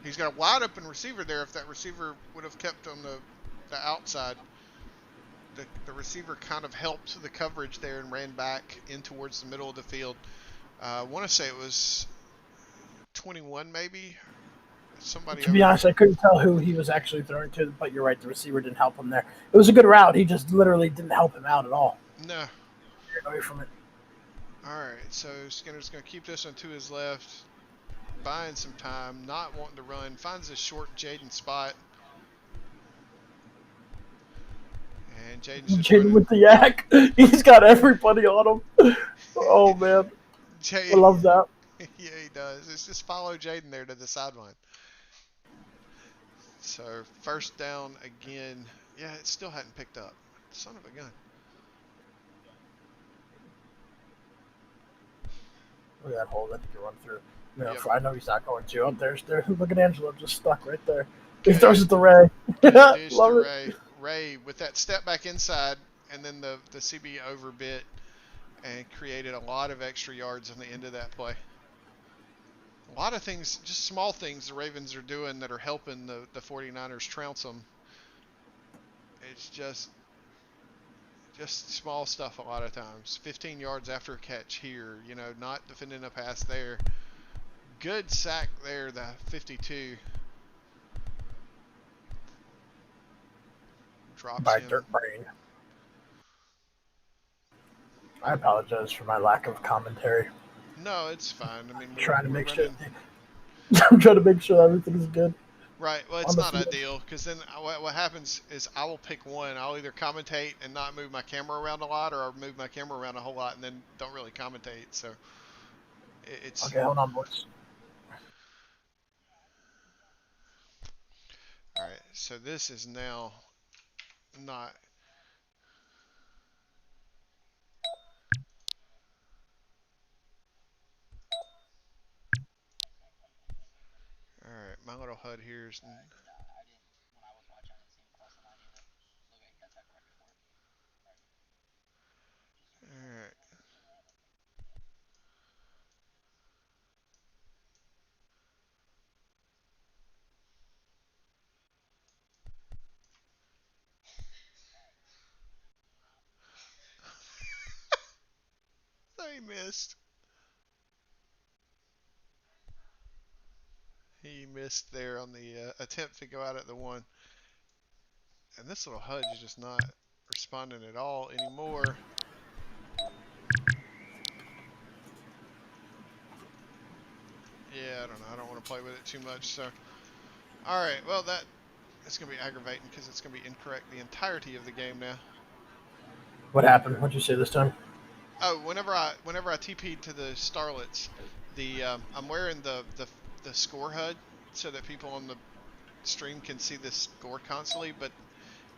He's got a wide open receiver there. If that receiver would have kept on the outside, the receiver kind of helped the coverage there and ran back in towards the middle of the field. I want to say it was 21 maybe. Somebody To be over honest, there. I couldn't tell who he was actually throwing to, but you're right, the receiver didn't help him there. It was a good route. He just literally didn't help him out at all. No. Away from it. All right, so Skinner's going to keep this one to his left, buying some time, not wanting to run. Finds a short Jaden spot. And Jaden's just Jaden running. with the yak. He's got everybody on him. Oh, man. I love that. Yeah, he does. It's just follow Jaden there to the sideline. So first down again. Yeah, it still hadn't picked up. Son of a gun. Look at that hole that he can run through. You know, Yep. I know he's not going to. Oh, there's look at Angelo just stuck right there. Good. He throws it to Ray. Good dish Love to it. Ray. Ray with that step back inside, and then the CB overbit and created a lot of extra yards on the end of that play. A lot of things, just small things the Ravens are doing that are helping the 49ers trounce them. It's just small stuff a lot of times. 15 yards after a catch here, you know, not defending a pass there. Good sack there, the 52. Drops By him. Dirt Brain. I apologize for my lack of commentary. No, it's fine. I mean, I'm trying to we're make running, sure. I'm trying to make sure everything is good. Right. Well, on it's the not field. ideal because then what happens is I will pick one. I'll either commentate and not move my camera around a lot, or I'll move my camera around a whole lot and then don't really commentate. So it's Okay, hold on, boys. all right. So this is now not. All right. My little HUD here is. All right. He missed. He missed there on the attempt to go out at the one. And this little HUD is just not responding at all anymore. Yeah, I don't know. I don't want to play with it too much. So, all right. Well, it's gonna be aggravating because it's gonna be incorrect the entirety of the game now. What happened? What'd you say this time? Oh, whenever I TP'd to the Starlets, I'm wearing the score HUD so that people on the stream can see the score constantly, but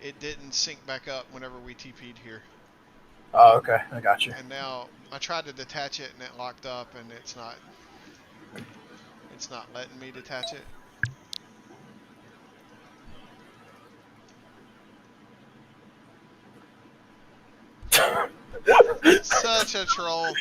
it didn't sync back up whenever we TP'd here. Oh, okay, I got you. And now I tried to detach it and it locked up, and it's not letting me detach it. Such a troll.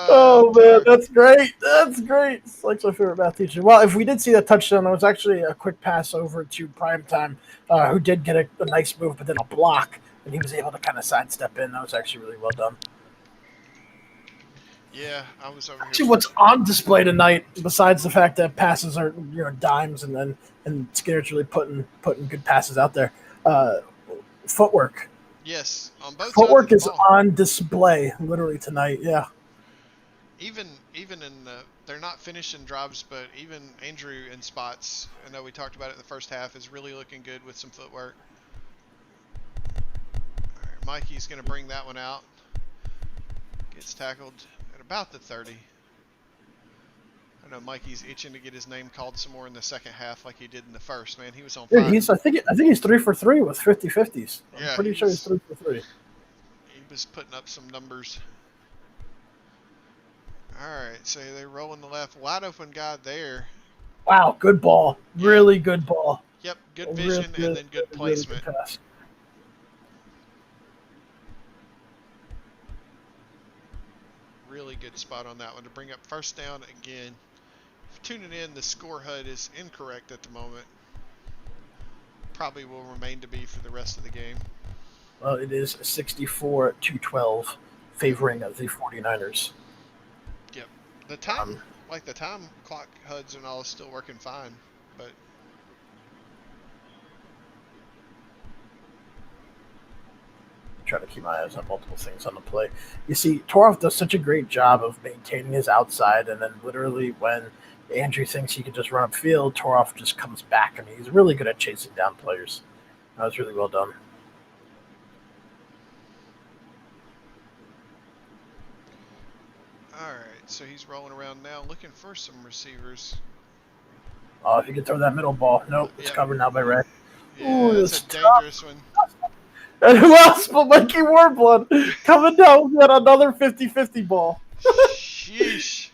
Oh man, Dear. that's great. That's great. It's like my favorite math teacher. Well, if we did see that touchdown, that was actually a quick pass over to Primetime, who did get a nice move, but then a block, and he was able to kind of sidestep in. That was actually really well done. Yeah, I was over here. Actually, what's on display tonight, besides the fact that passes are dimes, and Skinner's really putting good passes out there, uh, footwork. Yes, on both sides of Footwork the is ball. on display literally tonight. Yeah. Even in they're not finishing drives, but even Andrew in spots. I know we talked about it in the first half. Is really looking good with some footwork. All right, Mikey's going to bring that one out. Gets tackled at about the 30. I know Mikey's itching to get his name called some more in the second half, like he did in the first. Man, he was on Dude, fire. I think he's 3 for 3 with 50-50s. I'm Yeah, pretty sure he's 3 for 3. he was putting up some numbers. All right, so they're rolling the left, wide open guy there. Wow, good ball. Yeah. Really good ball. Yep, good Really vision and good, then good really good placement. pass. Really good spot on that one to bring up first down again. Tuning in, the score HUD is incorrect at the moment. Probably will remain to be for the rest of the game. Well, it is 64-12, Yep. favoring the 49ers. Yep. The time clock HUDs and all is still working fine, but Try to keep my eyes on multiple things on the play. You see, Toroff does such a great job of maintaining his outside, and then literally when Andrew thinks he can just run upfield, Toroff just comes back. I mean, he's really good at chasing down players. That was really well done. all right. So he's rolling around now, looking for some receivers. Oh, if you could throw that middle ball. Nope, it's Yep. covered now by Ray. Yeah, Ooh, that's a it's tough. dangerous one. And who else but Mikey Warblood coming down with yet another 50-50 ball. Sheesh.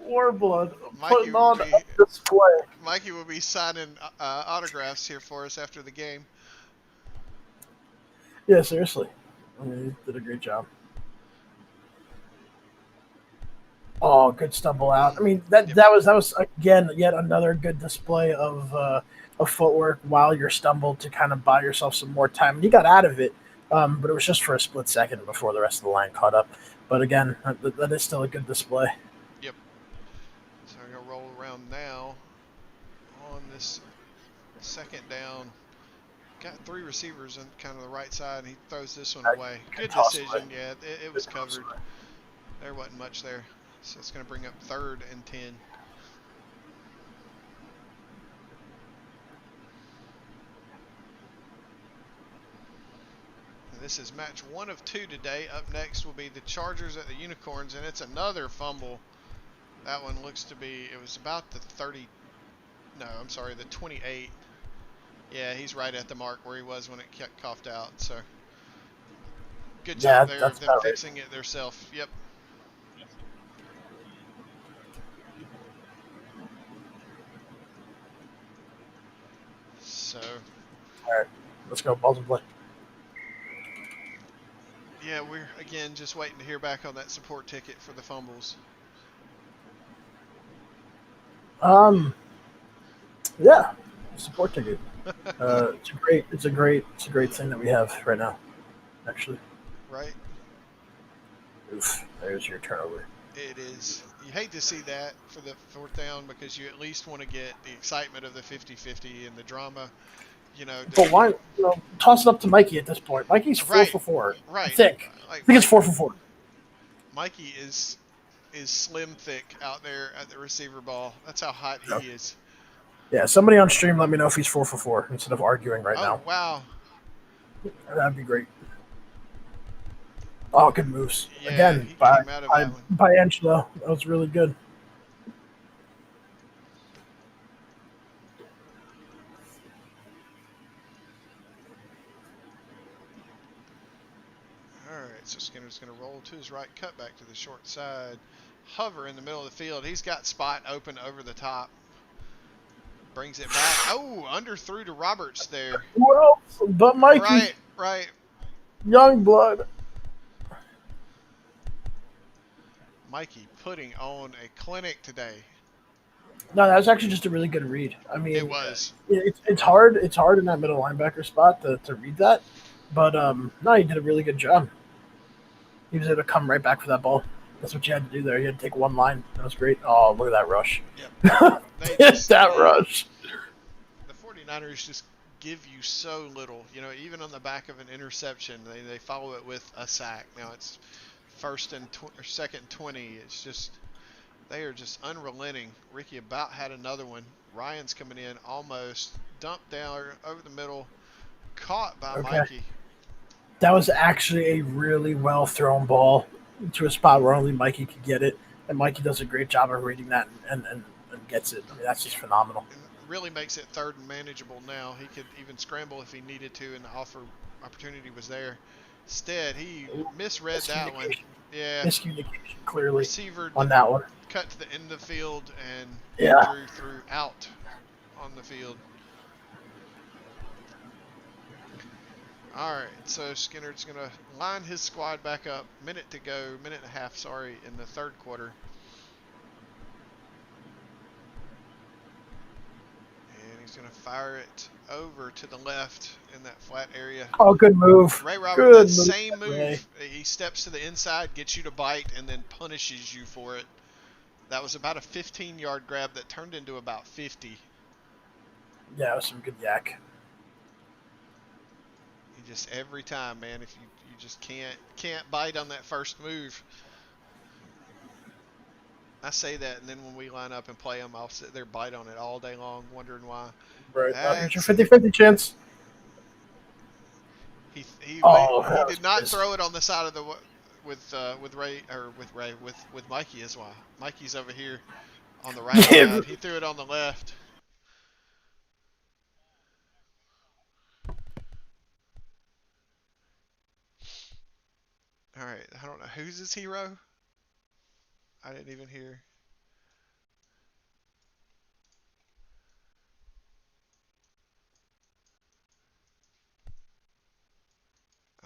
Warblood Mikey putting will on be a display. Mikey will be signing autographs here for us after the game. Yeah, seriously. I mean, he did a great job. Oh, good stumble out. I mean, Yep. that was again yet another good display of footwork while you're stumbled to kind of buy yourself some more time. And you got out of it, but it was just for a split second before the rest of the line caught up. But again, that is still a good display. Yep. So I'm gonna roll around now on this second down. Got three receivers on kind of the right side, and he throws this one away. Good decision. Yeah, it was covered. There wasn't much there. So it's going to bring up 3rd and 10. This is match 1 of 2 today. Up next will be the Chargers at the Unicorns, and it's another fumble. That one looks to be, it was about the 30, no, I'm sorry, the 28. Yeah, he's right at the mark where he was when it coughed out. So good job Yeah, there that's of them about right. fixing it themselves. Yep. So, All right, let's go. Balls and play. yeah, we're again just waiting to hear back on that support ticket for the fumbles. Yeah, support ticket. It's a great thing that we have right now. Actually, Right? oof, there's your turnover. It is. You hate to see that for the fourth down because you at least want to get the excitement of the 50-50 and the drama. You know, But why? Toss it up to Mikey at this point. Mikey's four right, for four. I right. think. I Like think it's 4 for 4. Mikey is slim thick out there at the receiver ball. That's how hot Yeah. he is. Yeah. Somebody on stream, let me know if he's 4 for 4 instead of arguing right Oh now. wow. That'd be great. Oh, good moves Yeah, again he by came out of by that one. by Angelo. That was really good. All right, so Skinner's going to roll to his right, cut back to the short side, hover in the middle of the field. He's got spot open over the top. Brings it back. Oh, underthrew to Roberts there. Who else but Mikey? Right, right. Young blood. Mikey putting on a clinic today. No, that was actually just a really good read. I It mean, was. It it's was. hard. It's hard in that middle linebacker spot to read that, but no, he did a really good job. He was able to come right back for that ball. That's what you had to do there. You had to take one line. That was great. Oh, look at that rush. Yep. They just that rush. the 49ers just give you so little. You know, even on the back of an interception, they follow it with a sack. Now it's first and or second and 20. It's just they are just unrelenting. Ricky about had another one. Ryan's coming in almost dumped down over the middle, caught by Okay. Mikey. That was actually a really well thrown ball to a spot where only Mikey could get it, and Mikey does a great job of reading that and gets it. I mean, that's just phenomenal. And really makes it third and manageable now. He could even scramble if he needed to, and the opportunity was there. Instead, he misread that one. Miscommunication. Yeah, Miscommunication clearly receiver on that one. cut to the end of the field, and Yeah. Andrew threw out on the field. All right, so Skinner's going to line his squad back up. Minute to go, minute and a half, sorry, in the third quarter. And he's going to fire it over to the left in that flat area. Oh, good move. Ray Robert, Good that move. same Ray. move, he steps to the inside, gets you to bite, and then punishes you for it. That was about a 15-yard grab that turned into about 50. Yeah, it was some good yak. You just every time, man, if you just can't bite on that first move. I say that, and then when we line up and play them, I'll sit there bite on it all day long, wondering why. Right. Here's your That's 50-50 chance. Oh, he that did was not nice. throw it on the side of the with Mikey is why Mikey's over here on the right Yeah. side. He threw it on the left. All right, I don't know who's his hero. I didn't even hear.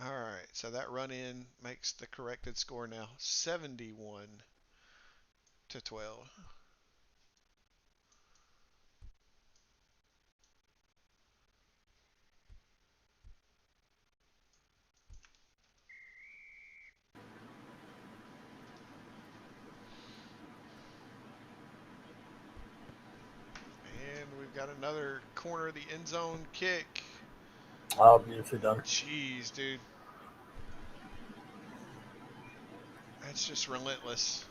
All right, so that run in makes the corrected score now 71-12. And we've got another corner of the end zone kick. Oh, beautifully done. Jeez, dude. That's just relentless.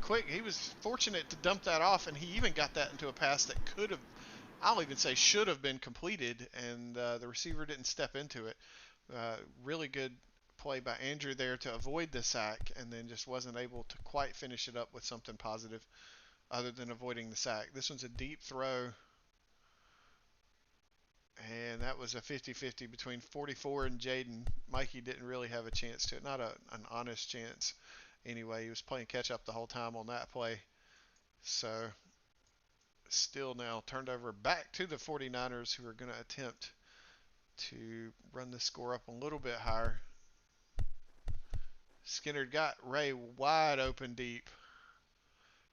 quick. He was fortunate to dump that off, and he even got that into a pass that could have, I'll even say should have been completed, and the receiver didn't step into it. Really good play by Andrew there to avoid the sack, and then just wasn't able to quite finish it up with something positive other than avoiding the sack. This one's a deep throw, and that was a 50-50 between 44 and Jaden. Mikey didn't really have a chance to it, not an honest chance. Anyway, he was playing catch up the whole time on that play. So still now turned over back to the 49ers, who are going to attempt to run the score up a little bit higher. Skinner got Ray wide open deep.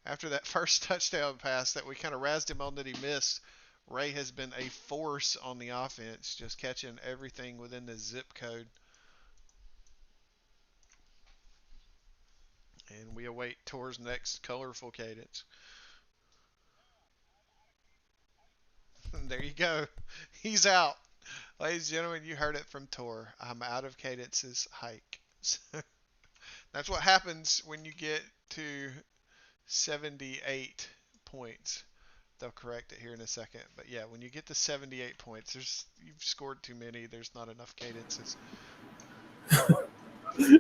After that first touchdown pass that we kind of razzed him on that he missed, Ray has been a force on the offense, just catching everything within the zip code. And we await Tor's next colorful cadence. There you go. He's out. Ladies and gentlemen, you heard it from Tor. I'm out of Cadence's hike. That's what happens when you get to 78 points. They'll correct it here in a second. But yeah, when you get to 78 points, you've scored too many. There's not enough cadences.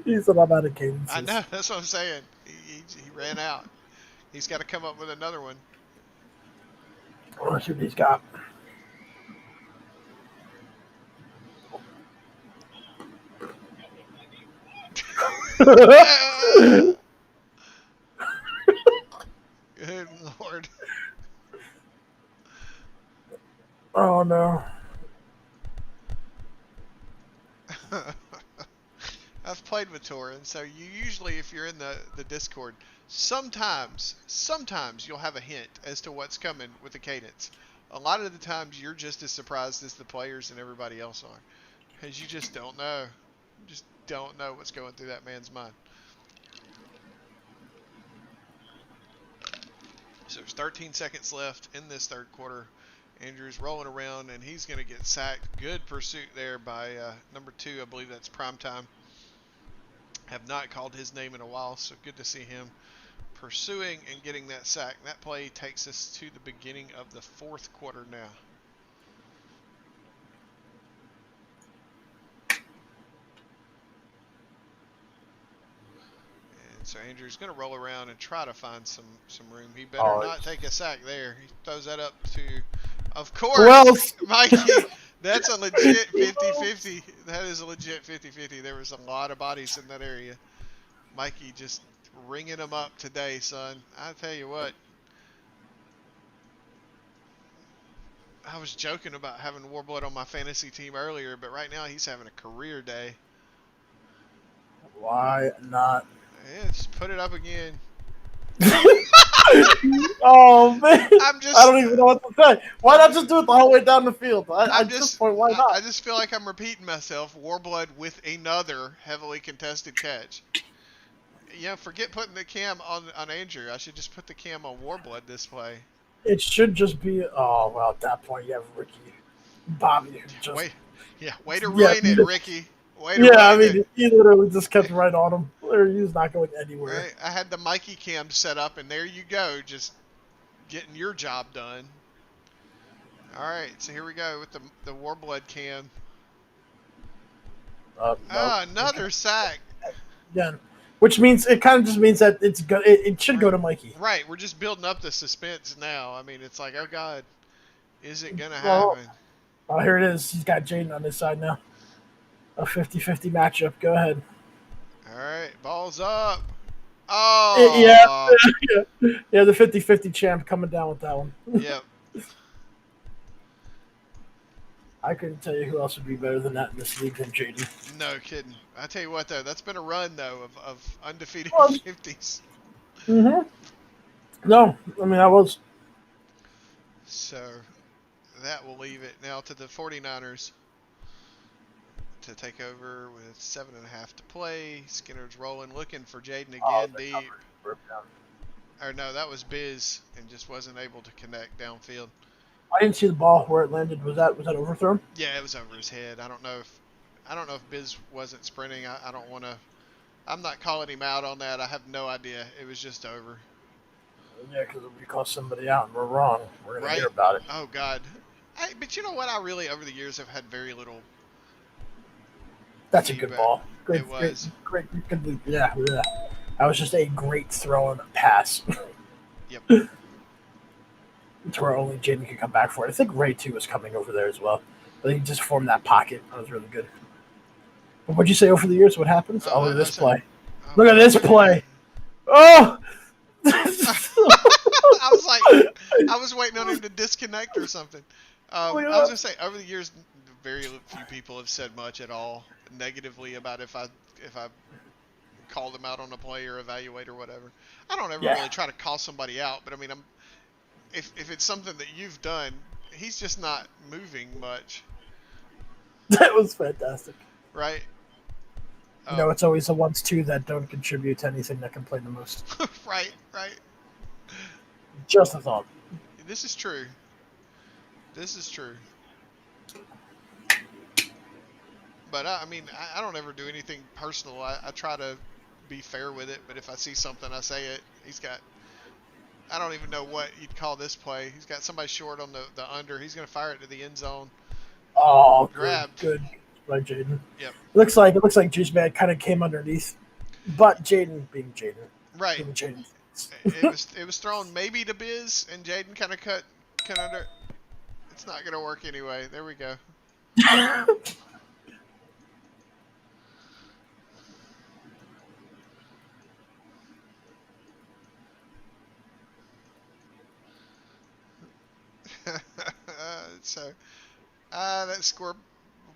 He's a lot out of cadences. I know. That's what I'm saying. He ran out. He's got to come up with another one. Let's see what he's got. Good Lord. Oh, no. I've played with Tor, and so you usually, if you're in the Discord, sometimes you'll have a hint as to what's coming with the cadence. A lot of the times you're just as surprised as the players and everybody else are, because you just don't know. You just don't know what's going through that man's mind. So there's 13 seconds left in this third quarter. Andrew's rolling around, and he's going to get sacked. Good pursuit there by number 2. I believe that's Primetime. Have not called his name in a while, so good to see him pursuing and getting that sack. That play takes us to the beginning of the fourth quarter now. And so Andrew's going to roll around and try to find some room. He better not take a sack there. He throws that up to, of course, Mikey. That's a legit 50-50. That is a legit 50-50. There was a lot of bodies in that area. Mikey just ringing them up today, son. I tell you what. I was joking about having Warblood on my fantasy team earlier, but right now he's having a career day. Why not? Yeah, just put it up again. Oh, man. I don't even know what to say. Why not just do it the whole way down the field? At this point, why not? I just feel like I'm repeating myself. Warblood with another heavily contested catch. Yeah, forget putting the cam on Andrew. I should just put the cam on Warblood this play. It should just be. Oh, well, at that point, you have Ricky Bobby. Who just, way to ruin it, Ricky. He literally just kept right on him. He's not going anywhere. Right? I had the Mikey cam set up, and there you go, just getting your job done. All right, so here we go with the Warblood cam. Nope. Another sack. Again, which means it kind of just means that it should go to Mikey. Right, we're just building up the suspense now. I mean, it's like, oh God, is it gonna happen? Oh, here it is. He's got Jaden on his side now. A 50-50 matchup. Go ahead. All right, balls up. Oh. Yeah, the 50-50 champ coming down with that one. Yep. I couldn't tell you who else would be better than that in this league than Jaden. No kidding. I tell you what, though, that's been a run, though, of undefeated 50s. Mm-hmm. No, I mean, I was. So that will leave it now to the 49ers to take over with 7.5 to play. Skinner's rolling, looking for Jaden again deep. Or no, that was Biz, and just wasn't able to connect downfield. I didn't see the ball where it landed. Was that overthrown? Yeah, it was over his head. I don't know if Biz wasn't sprinting. I don't want to. I'm not calling him out on that. I have no idea. It was just over. Yeah, because if we call somebody out and we're wrong, we're gonna hear Right? about it. Oh God. But you know what? I really over the years have had very little That's a good feedback. ball. Great, It great, was. great, good. Yeah, yeah. That was just a great throw and pass Yep. to where only Jaden could come back for it. I think Ray too was coming over there as well, but he just formed that pocket. That was really good. But what'd you say over the years? What happens? Oh, Oh, look at I this said. play. Oh Look at God. this play. Oh. I was like, I was waiting on him to disconnect or something. Look I was at gonna say over the years, very few people have said much at all negatively about if I call them out on a play or evaluate or whatever. I don't ever yeah, really try to call somebody out, but I mean, if it's something that you've done, he's just not moving much, that was fantastic. right? You know, Um, it's always the ones too that don't contribute to anything that complain the most. right, right. Just a thought. This is true. This is true. But I mean, I don't ever do anything personal. I try to be fair with it. But if I see something, I say it. He's got. I don't even know what you'd call this play. He's got somebody short on the under. He's going to fire it to the end zone. Oh, good, Grabbed. good by Jaden. Yep. It looks like Juice Man kind of came underneath, but Jaden being Jaden, Right. being Jaden. It was thrown maybe to Biz, and Jaden kind of cut under. It's not going to work anyway. There we go. So that score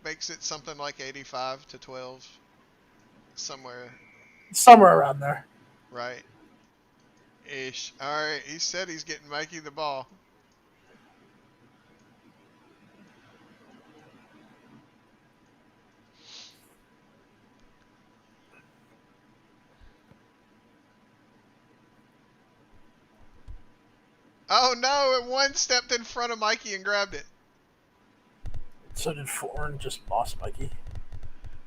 makes it something like 85-12, somewhere, Somewhere around there. right? Ish. All right. He said he's getting Mikey the ball. Oh no! It one stepped in front of Mikey and grabbed it. So did Foreign just lost Mikey?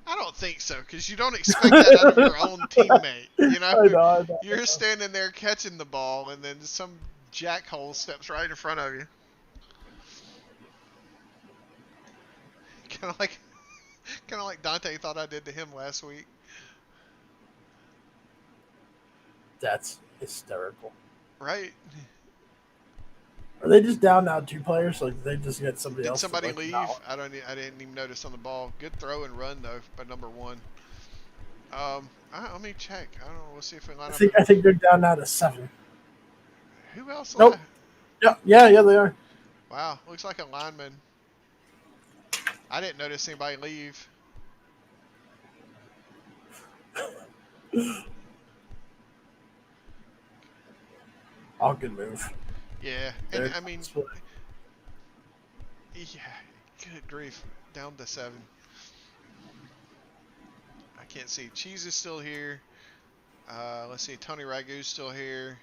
I don't think so, because you don't expect that out of your own teammate. You know, I know, I know. you're standing there catching the ball, and then some jackhole steps right in front of you. Kind of like, kind of like Dante thought I did to him last week. That's hysterical. Right? Are they just down now 2 players? Like they just get somebody Did else to somebody like leave? not. I didn't even notice on the ball. Good throw and run though by number one. Let me check. I don't know. We'll see if we line I up. think I think they're down now to 7. Who else Nope. left? Yeah, yeah, yeah, they are. Wow, looks like a lineman. I didn't notice anybody leave. Oh, good move. Yeah, and There. I mean, yeah, good grief, down to 7. I can't see. Cheese is still here. Let's see. Tony Ragu's still here.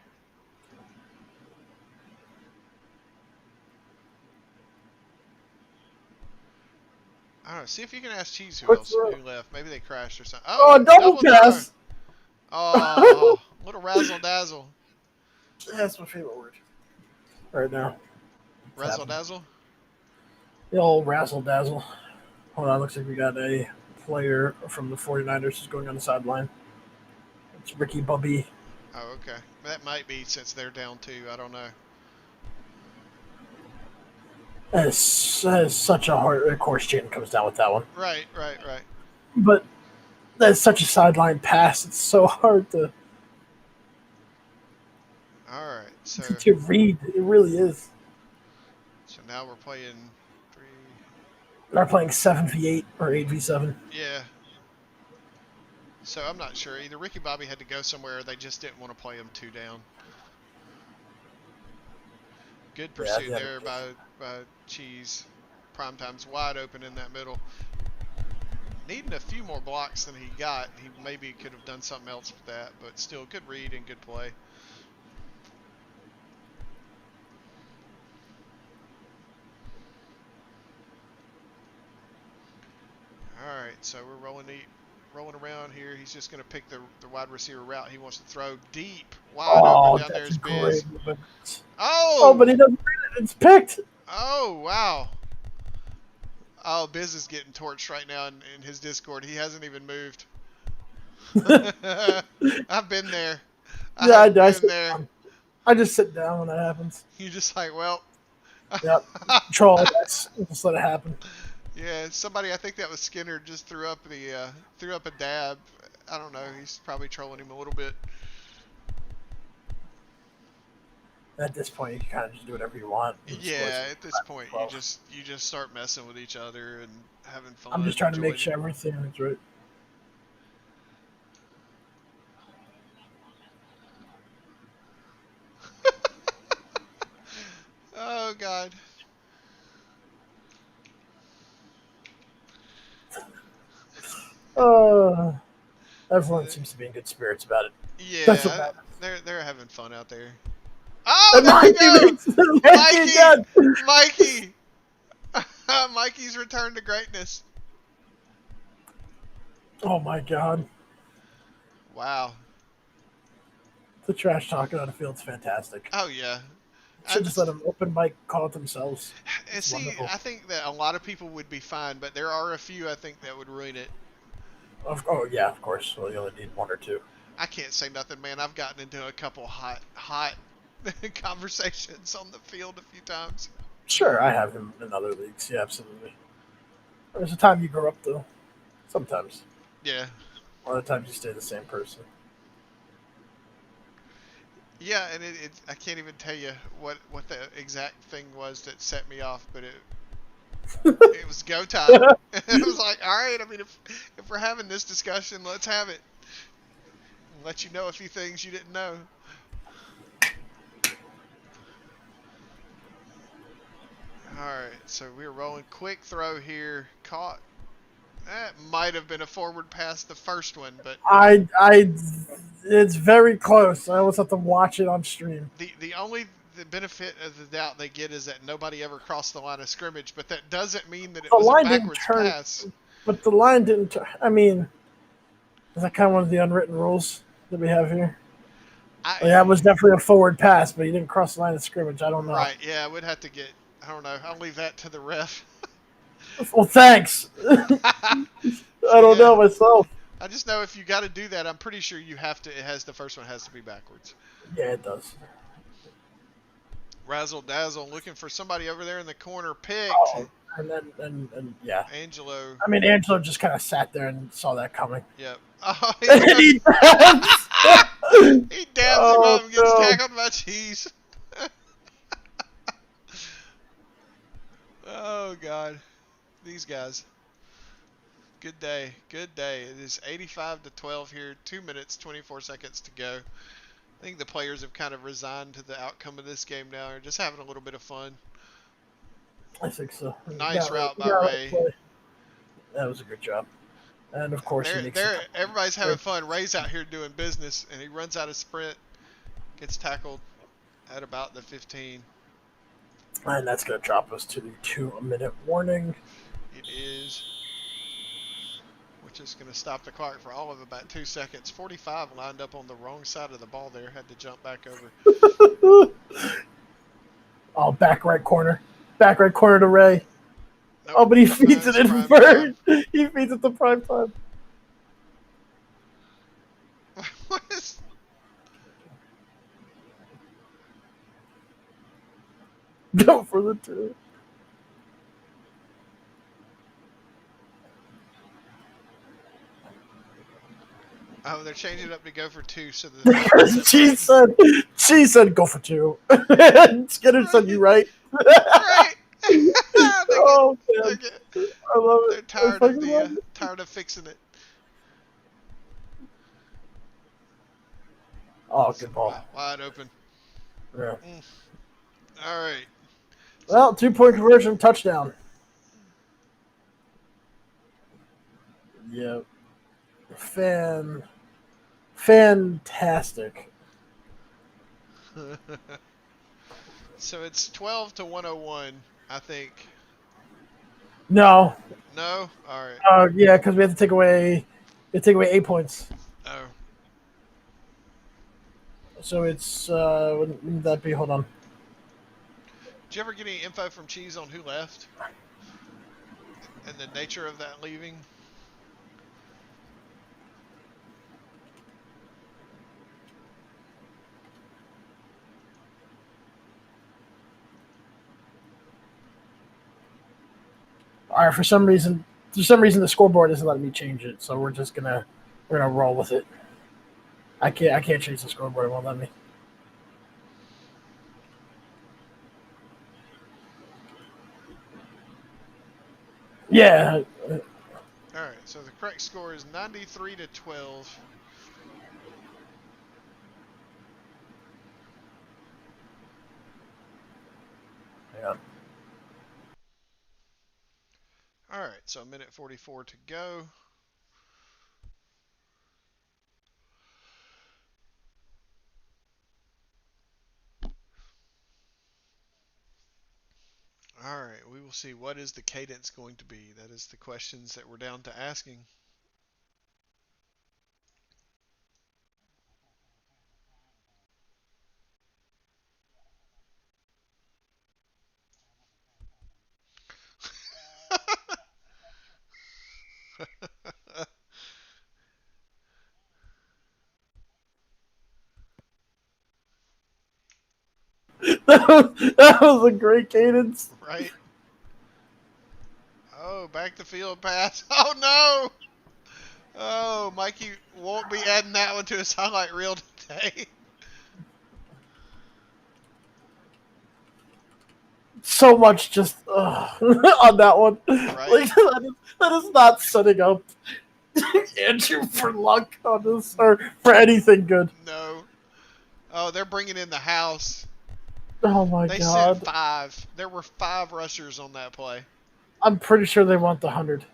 I don't know. See if you can ask Cheese Quick throw. who left. Maybe they crashed or something. Oh, Oh, double double throw. pass. Oh, little razzle dazzle. That's my favorite word right now. It's Razzle happening. dazzle. The old razzle dazzle. Hold on, looks like we got a player from the 49ers who's going on the sideline. It's Ricky Bubby. Oh, okay. That might be since they're down 2. I don't know. That is such a hard. Of course, Jaden comes down with that one. Right, right, right. But that's such a sideline pass. It's so hard All right. to read. It really is. So now we're playing 3. They're playing 7v8 or 8v7. Yeah. So I'm not sure. Either Ricky Bobby had to go somewhere or they just didn't want to play him 2 down. Good Yeah, pursuit there by Cheese. Primetime's wide open in that middle. Needing a few more blocks than he got. He maybe could have done something else with that, but still good read and good play. All right, so we're rolling around here. He's just going to pick the wide receiver route. He wants to throw deep, wide open Oh, down there that's is a Biz. great movement. Oh, but Oh! he doesn't read it. It's picked. Oh, wow. Oh, Biz is getting torched right now in his Discord. He hasn't even moved. I've been there. I Yeah, have I been sit there. down. I just sit down when that happens. You're just like, well. Yep. Control S. Just let it happen. Yeah, somebody, I think that was Skinner, just threw up a dab. I don't know. He's probably trolling him a little bit. At this point, you can kind of just do whatever you want. The score's Yeah, at this point, 12. you just start messing with each other and having I'm fun, just trying to make enjoying it. sure everything is right. Oh God. Uh, everyone Uh, seems to be in good spirits about it. That's what yeah, matters. they're having fun out there. Oh, And there we Mikey go, makes Mikey Mikey, again. Mikey, Mikey's return to greatness. Oh my God, Wow. the trash talking on the field's fantastic. Oh yeah. I Should just let just them open mic call it themselves. and It's see. wonderful. I think that a lot of people would be fine, but there are a few I think that would ruin it. Oh yeah, of course. Well, you only need one or two. I can't say nothing, man. I've gotten into a couple hot conversations on the field a few times. Sure, I have him in other leagues. Yeah, absolutely. There's a time you grow up, though. Sometimes. Yeah. A lot of times you stay the same person. Yeah, and I can't even tell you what the exact thing was that set me off, but it was go time. It was like, all right. I mean, if we're having this discussion, let's have it. And let you know a few things you didn't know. All right, so we're rolling. Quick throw here, caught. That might have been a forward pass, the first one, but it's very close. I almost have to watch it on stream. the only the benefit of the doubt they get is that nobody ever crossed the line of scrimmage, but that doesn't mean that it The was a line didn't backwards turn, pass. but the line didn't turn. I mean, is that kind of one of the unwritten rules that we have here? Yeah, it was definitely a forward pass, but he didn't cross the line of scrimmage. I don't know. Right, yeah, I would have to get. I don't know. I'll leave that to the ref. Well, thanks. So I don't yeah, know myself. I just know if you got to do that, I'm pretty sure you have to. It has the first one has to be backwards. Yeah, it does. Razzle dazzle, looking for somebody over there in the corner. Picked. Oh, and yeah. Angelo. I mean, Angelo just kind of sat there and saw that coming. Yep. Oh, And he dabs. he dabs him Oh up and gets no! tackled by Cheese. Oh God, these guys. Good day, good day. It is 85-12 here. 2 minutes, 24 seconds to go. I think the players have kind of resigned to the outcome of this game now. They're just having a little bit of fun. I think so. Nice route by Ray. That was a good job. And of course, he makes it. Everybody's having fun. Ray's out here doing business, and he runs out of sprint, gets tackled at about the 15. And that's going to drop us to the 2-minute warning. It is. Which is going to stop the clock for all of about 2 seconds. 45 lined up on the wrong side of the ball there. Had to jump back over. Oh, back right corner. Back right corner to Ray. Nope. Oh, but he feeds it in Prime first. He feeds it to prime time. What is... Go for the 2. Oh, they're changing it up to go for 2. So She said, go for 2. Skinner said, you right. Right. Oh, man. I love it. They're tired of fixing it. Oh, good ball. Wide open. Yeah. All right. Well, 2-point conversion, touchdown. Yep. Fantastic. So it's 12 to 101, I think. No. No? All right. Yeah, because we have to take away They take away 8 points. Oh, So it's wouldn't that be? Hold on. did you ever get any info from Cheese on who left and the nature of that leaving? All right, for some reason, the scoreboard isn't letting me change it. So we're gonna roll with it. I can't change the scoreboard. It won't let me. Yeah. All right, so the correct score is 93 to 12. Yeah. All right, so a minute 44 to go. All right, we will see what is the cadence going to be. That is the questions that we're down to asking. That was a great cadence. Right? Oh, back the field pass. Oh no! Oh, Mikey won't be adding that one to his highlight reel today. So much just on that one. Right? Like that is not setting up Andrew for luck on this or for anything good. No. Oh, they're bringing in the house. Oh my They sent god. 5. There were 5 rushers on that play. I'm pretty sure they want the 100.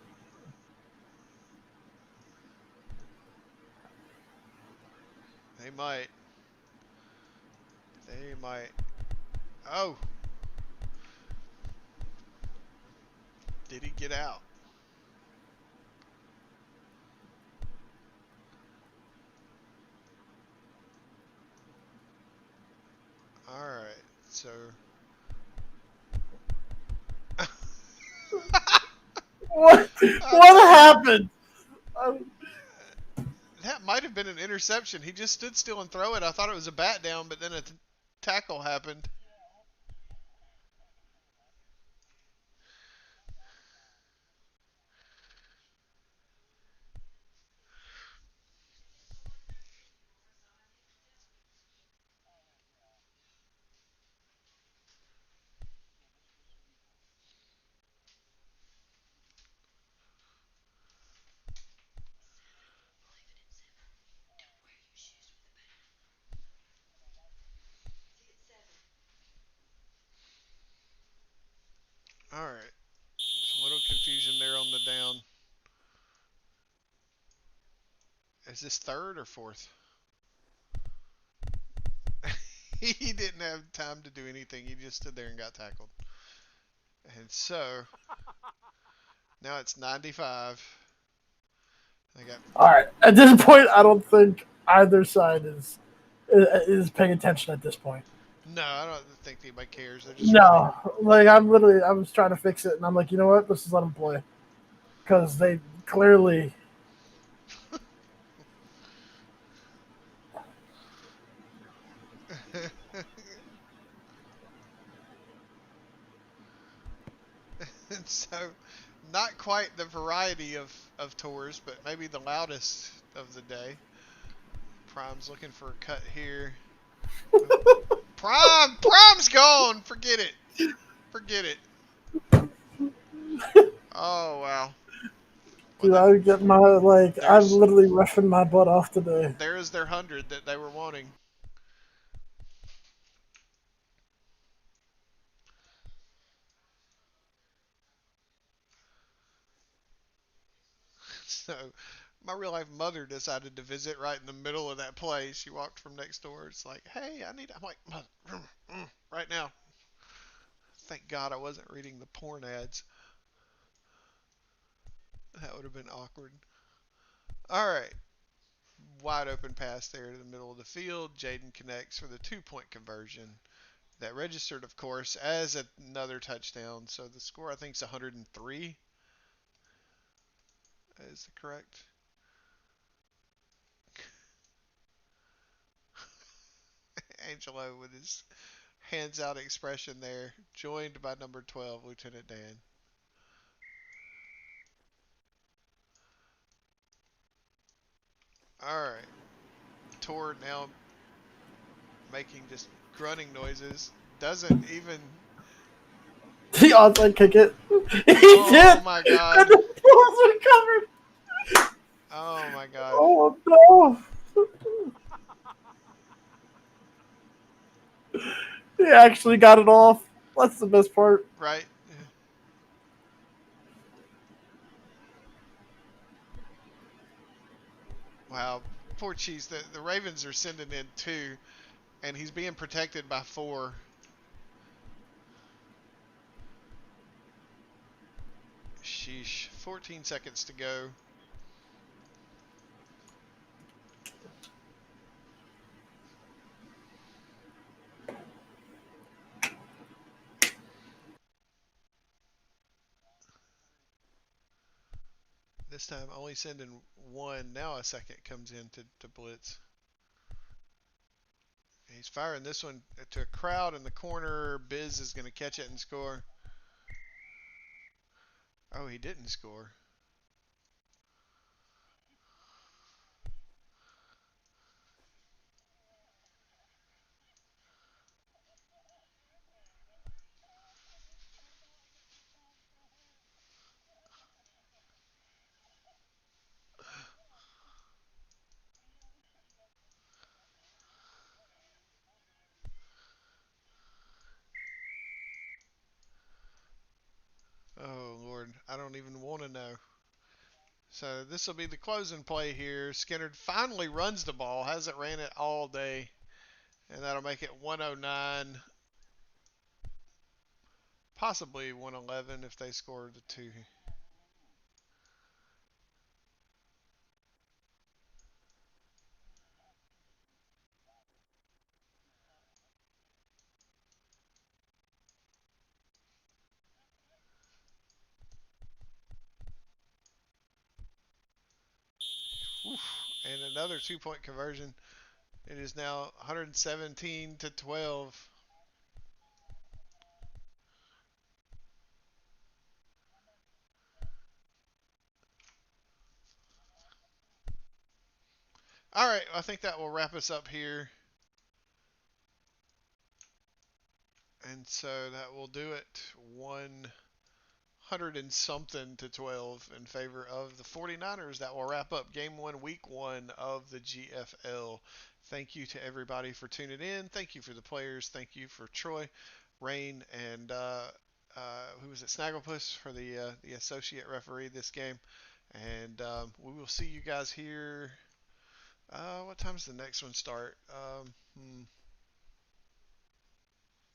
They might. They might. Oh, did he get out? All right. So What? I What think happened? Um, that might have been an interception. He just stood still and throw it. I thought it was a bat down, but then a tackle happened. All right. There's a little confusion there on the down. Is this third or fourth? He didn't have time to do anything. He just stood there and got tackled. And so now it's 95. They got all right. At this point, I don't think either side is paying attention at this point. no. I don't think anybody cares. They're just running. No, like I was trying to fix it, and I'm like, you know what? Let's just let them play because they clearly. And so, not quite the variety of tours, but maybe the loudest of the day. Prime's looking for a cut here. Prime's gone. Forget it. Forget it. Oh wow. Well, Dude, I get my like I'm there's literally roughing my butt off today. there's their 100 that they were wanting. So my real life mother decided to visit right in the middle of that play. She walked from next door. It's like, hey, I need. I'm like, right now. Thank God I wasn't reading the porn ads. That would have been awkward. All right. Wide open pass there to the middle of the field. Jaden connects for the 2 point conversion. That registered, of course, as another touchdown. So the score, I think, is 103. Is the correct? Angelo with his hands out expression there, joined by number 12, Lieutenant Dan. All right. Tor now making just grunting noises. Doesn't even. The onside kick it. He Oh did! my And God. the balls recovered! Oh my God. Oh no! He actually got it off. That's the best part. Right? Wow. Poor Cheese. The Ravens are sending in two, and he's being protected by four. Sheesh. 14 seconds to go. This time only sending one. Now a second comes in to blitz. He's firing this one to a crowd in the corner. Biz is going to catch it and score. Oh, he didn't score. Oh, Lord. I don't even want to know. So this will be the closing play here. Skinner finally runs the ball. Hasn't ran it all day. And that'll make it 109. Possibly 111 if they score the two. Oof. And another 2 point conversion. It is now 117 to 12. All right, I think that will wrap us up here. And so that will do it. 100 and something to 12 in favor of the 49ers. That will wrap up game one, week one of the G.F.L. Thank you to everybody for tuning in. Thank you for the players. Thank you for Troy, Rain, and who was it? Snagglepuss for the associate referee this game. And we will see you guys here. What time does the next one start?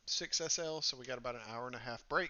6 SL, so we got about an hour and a half break.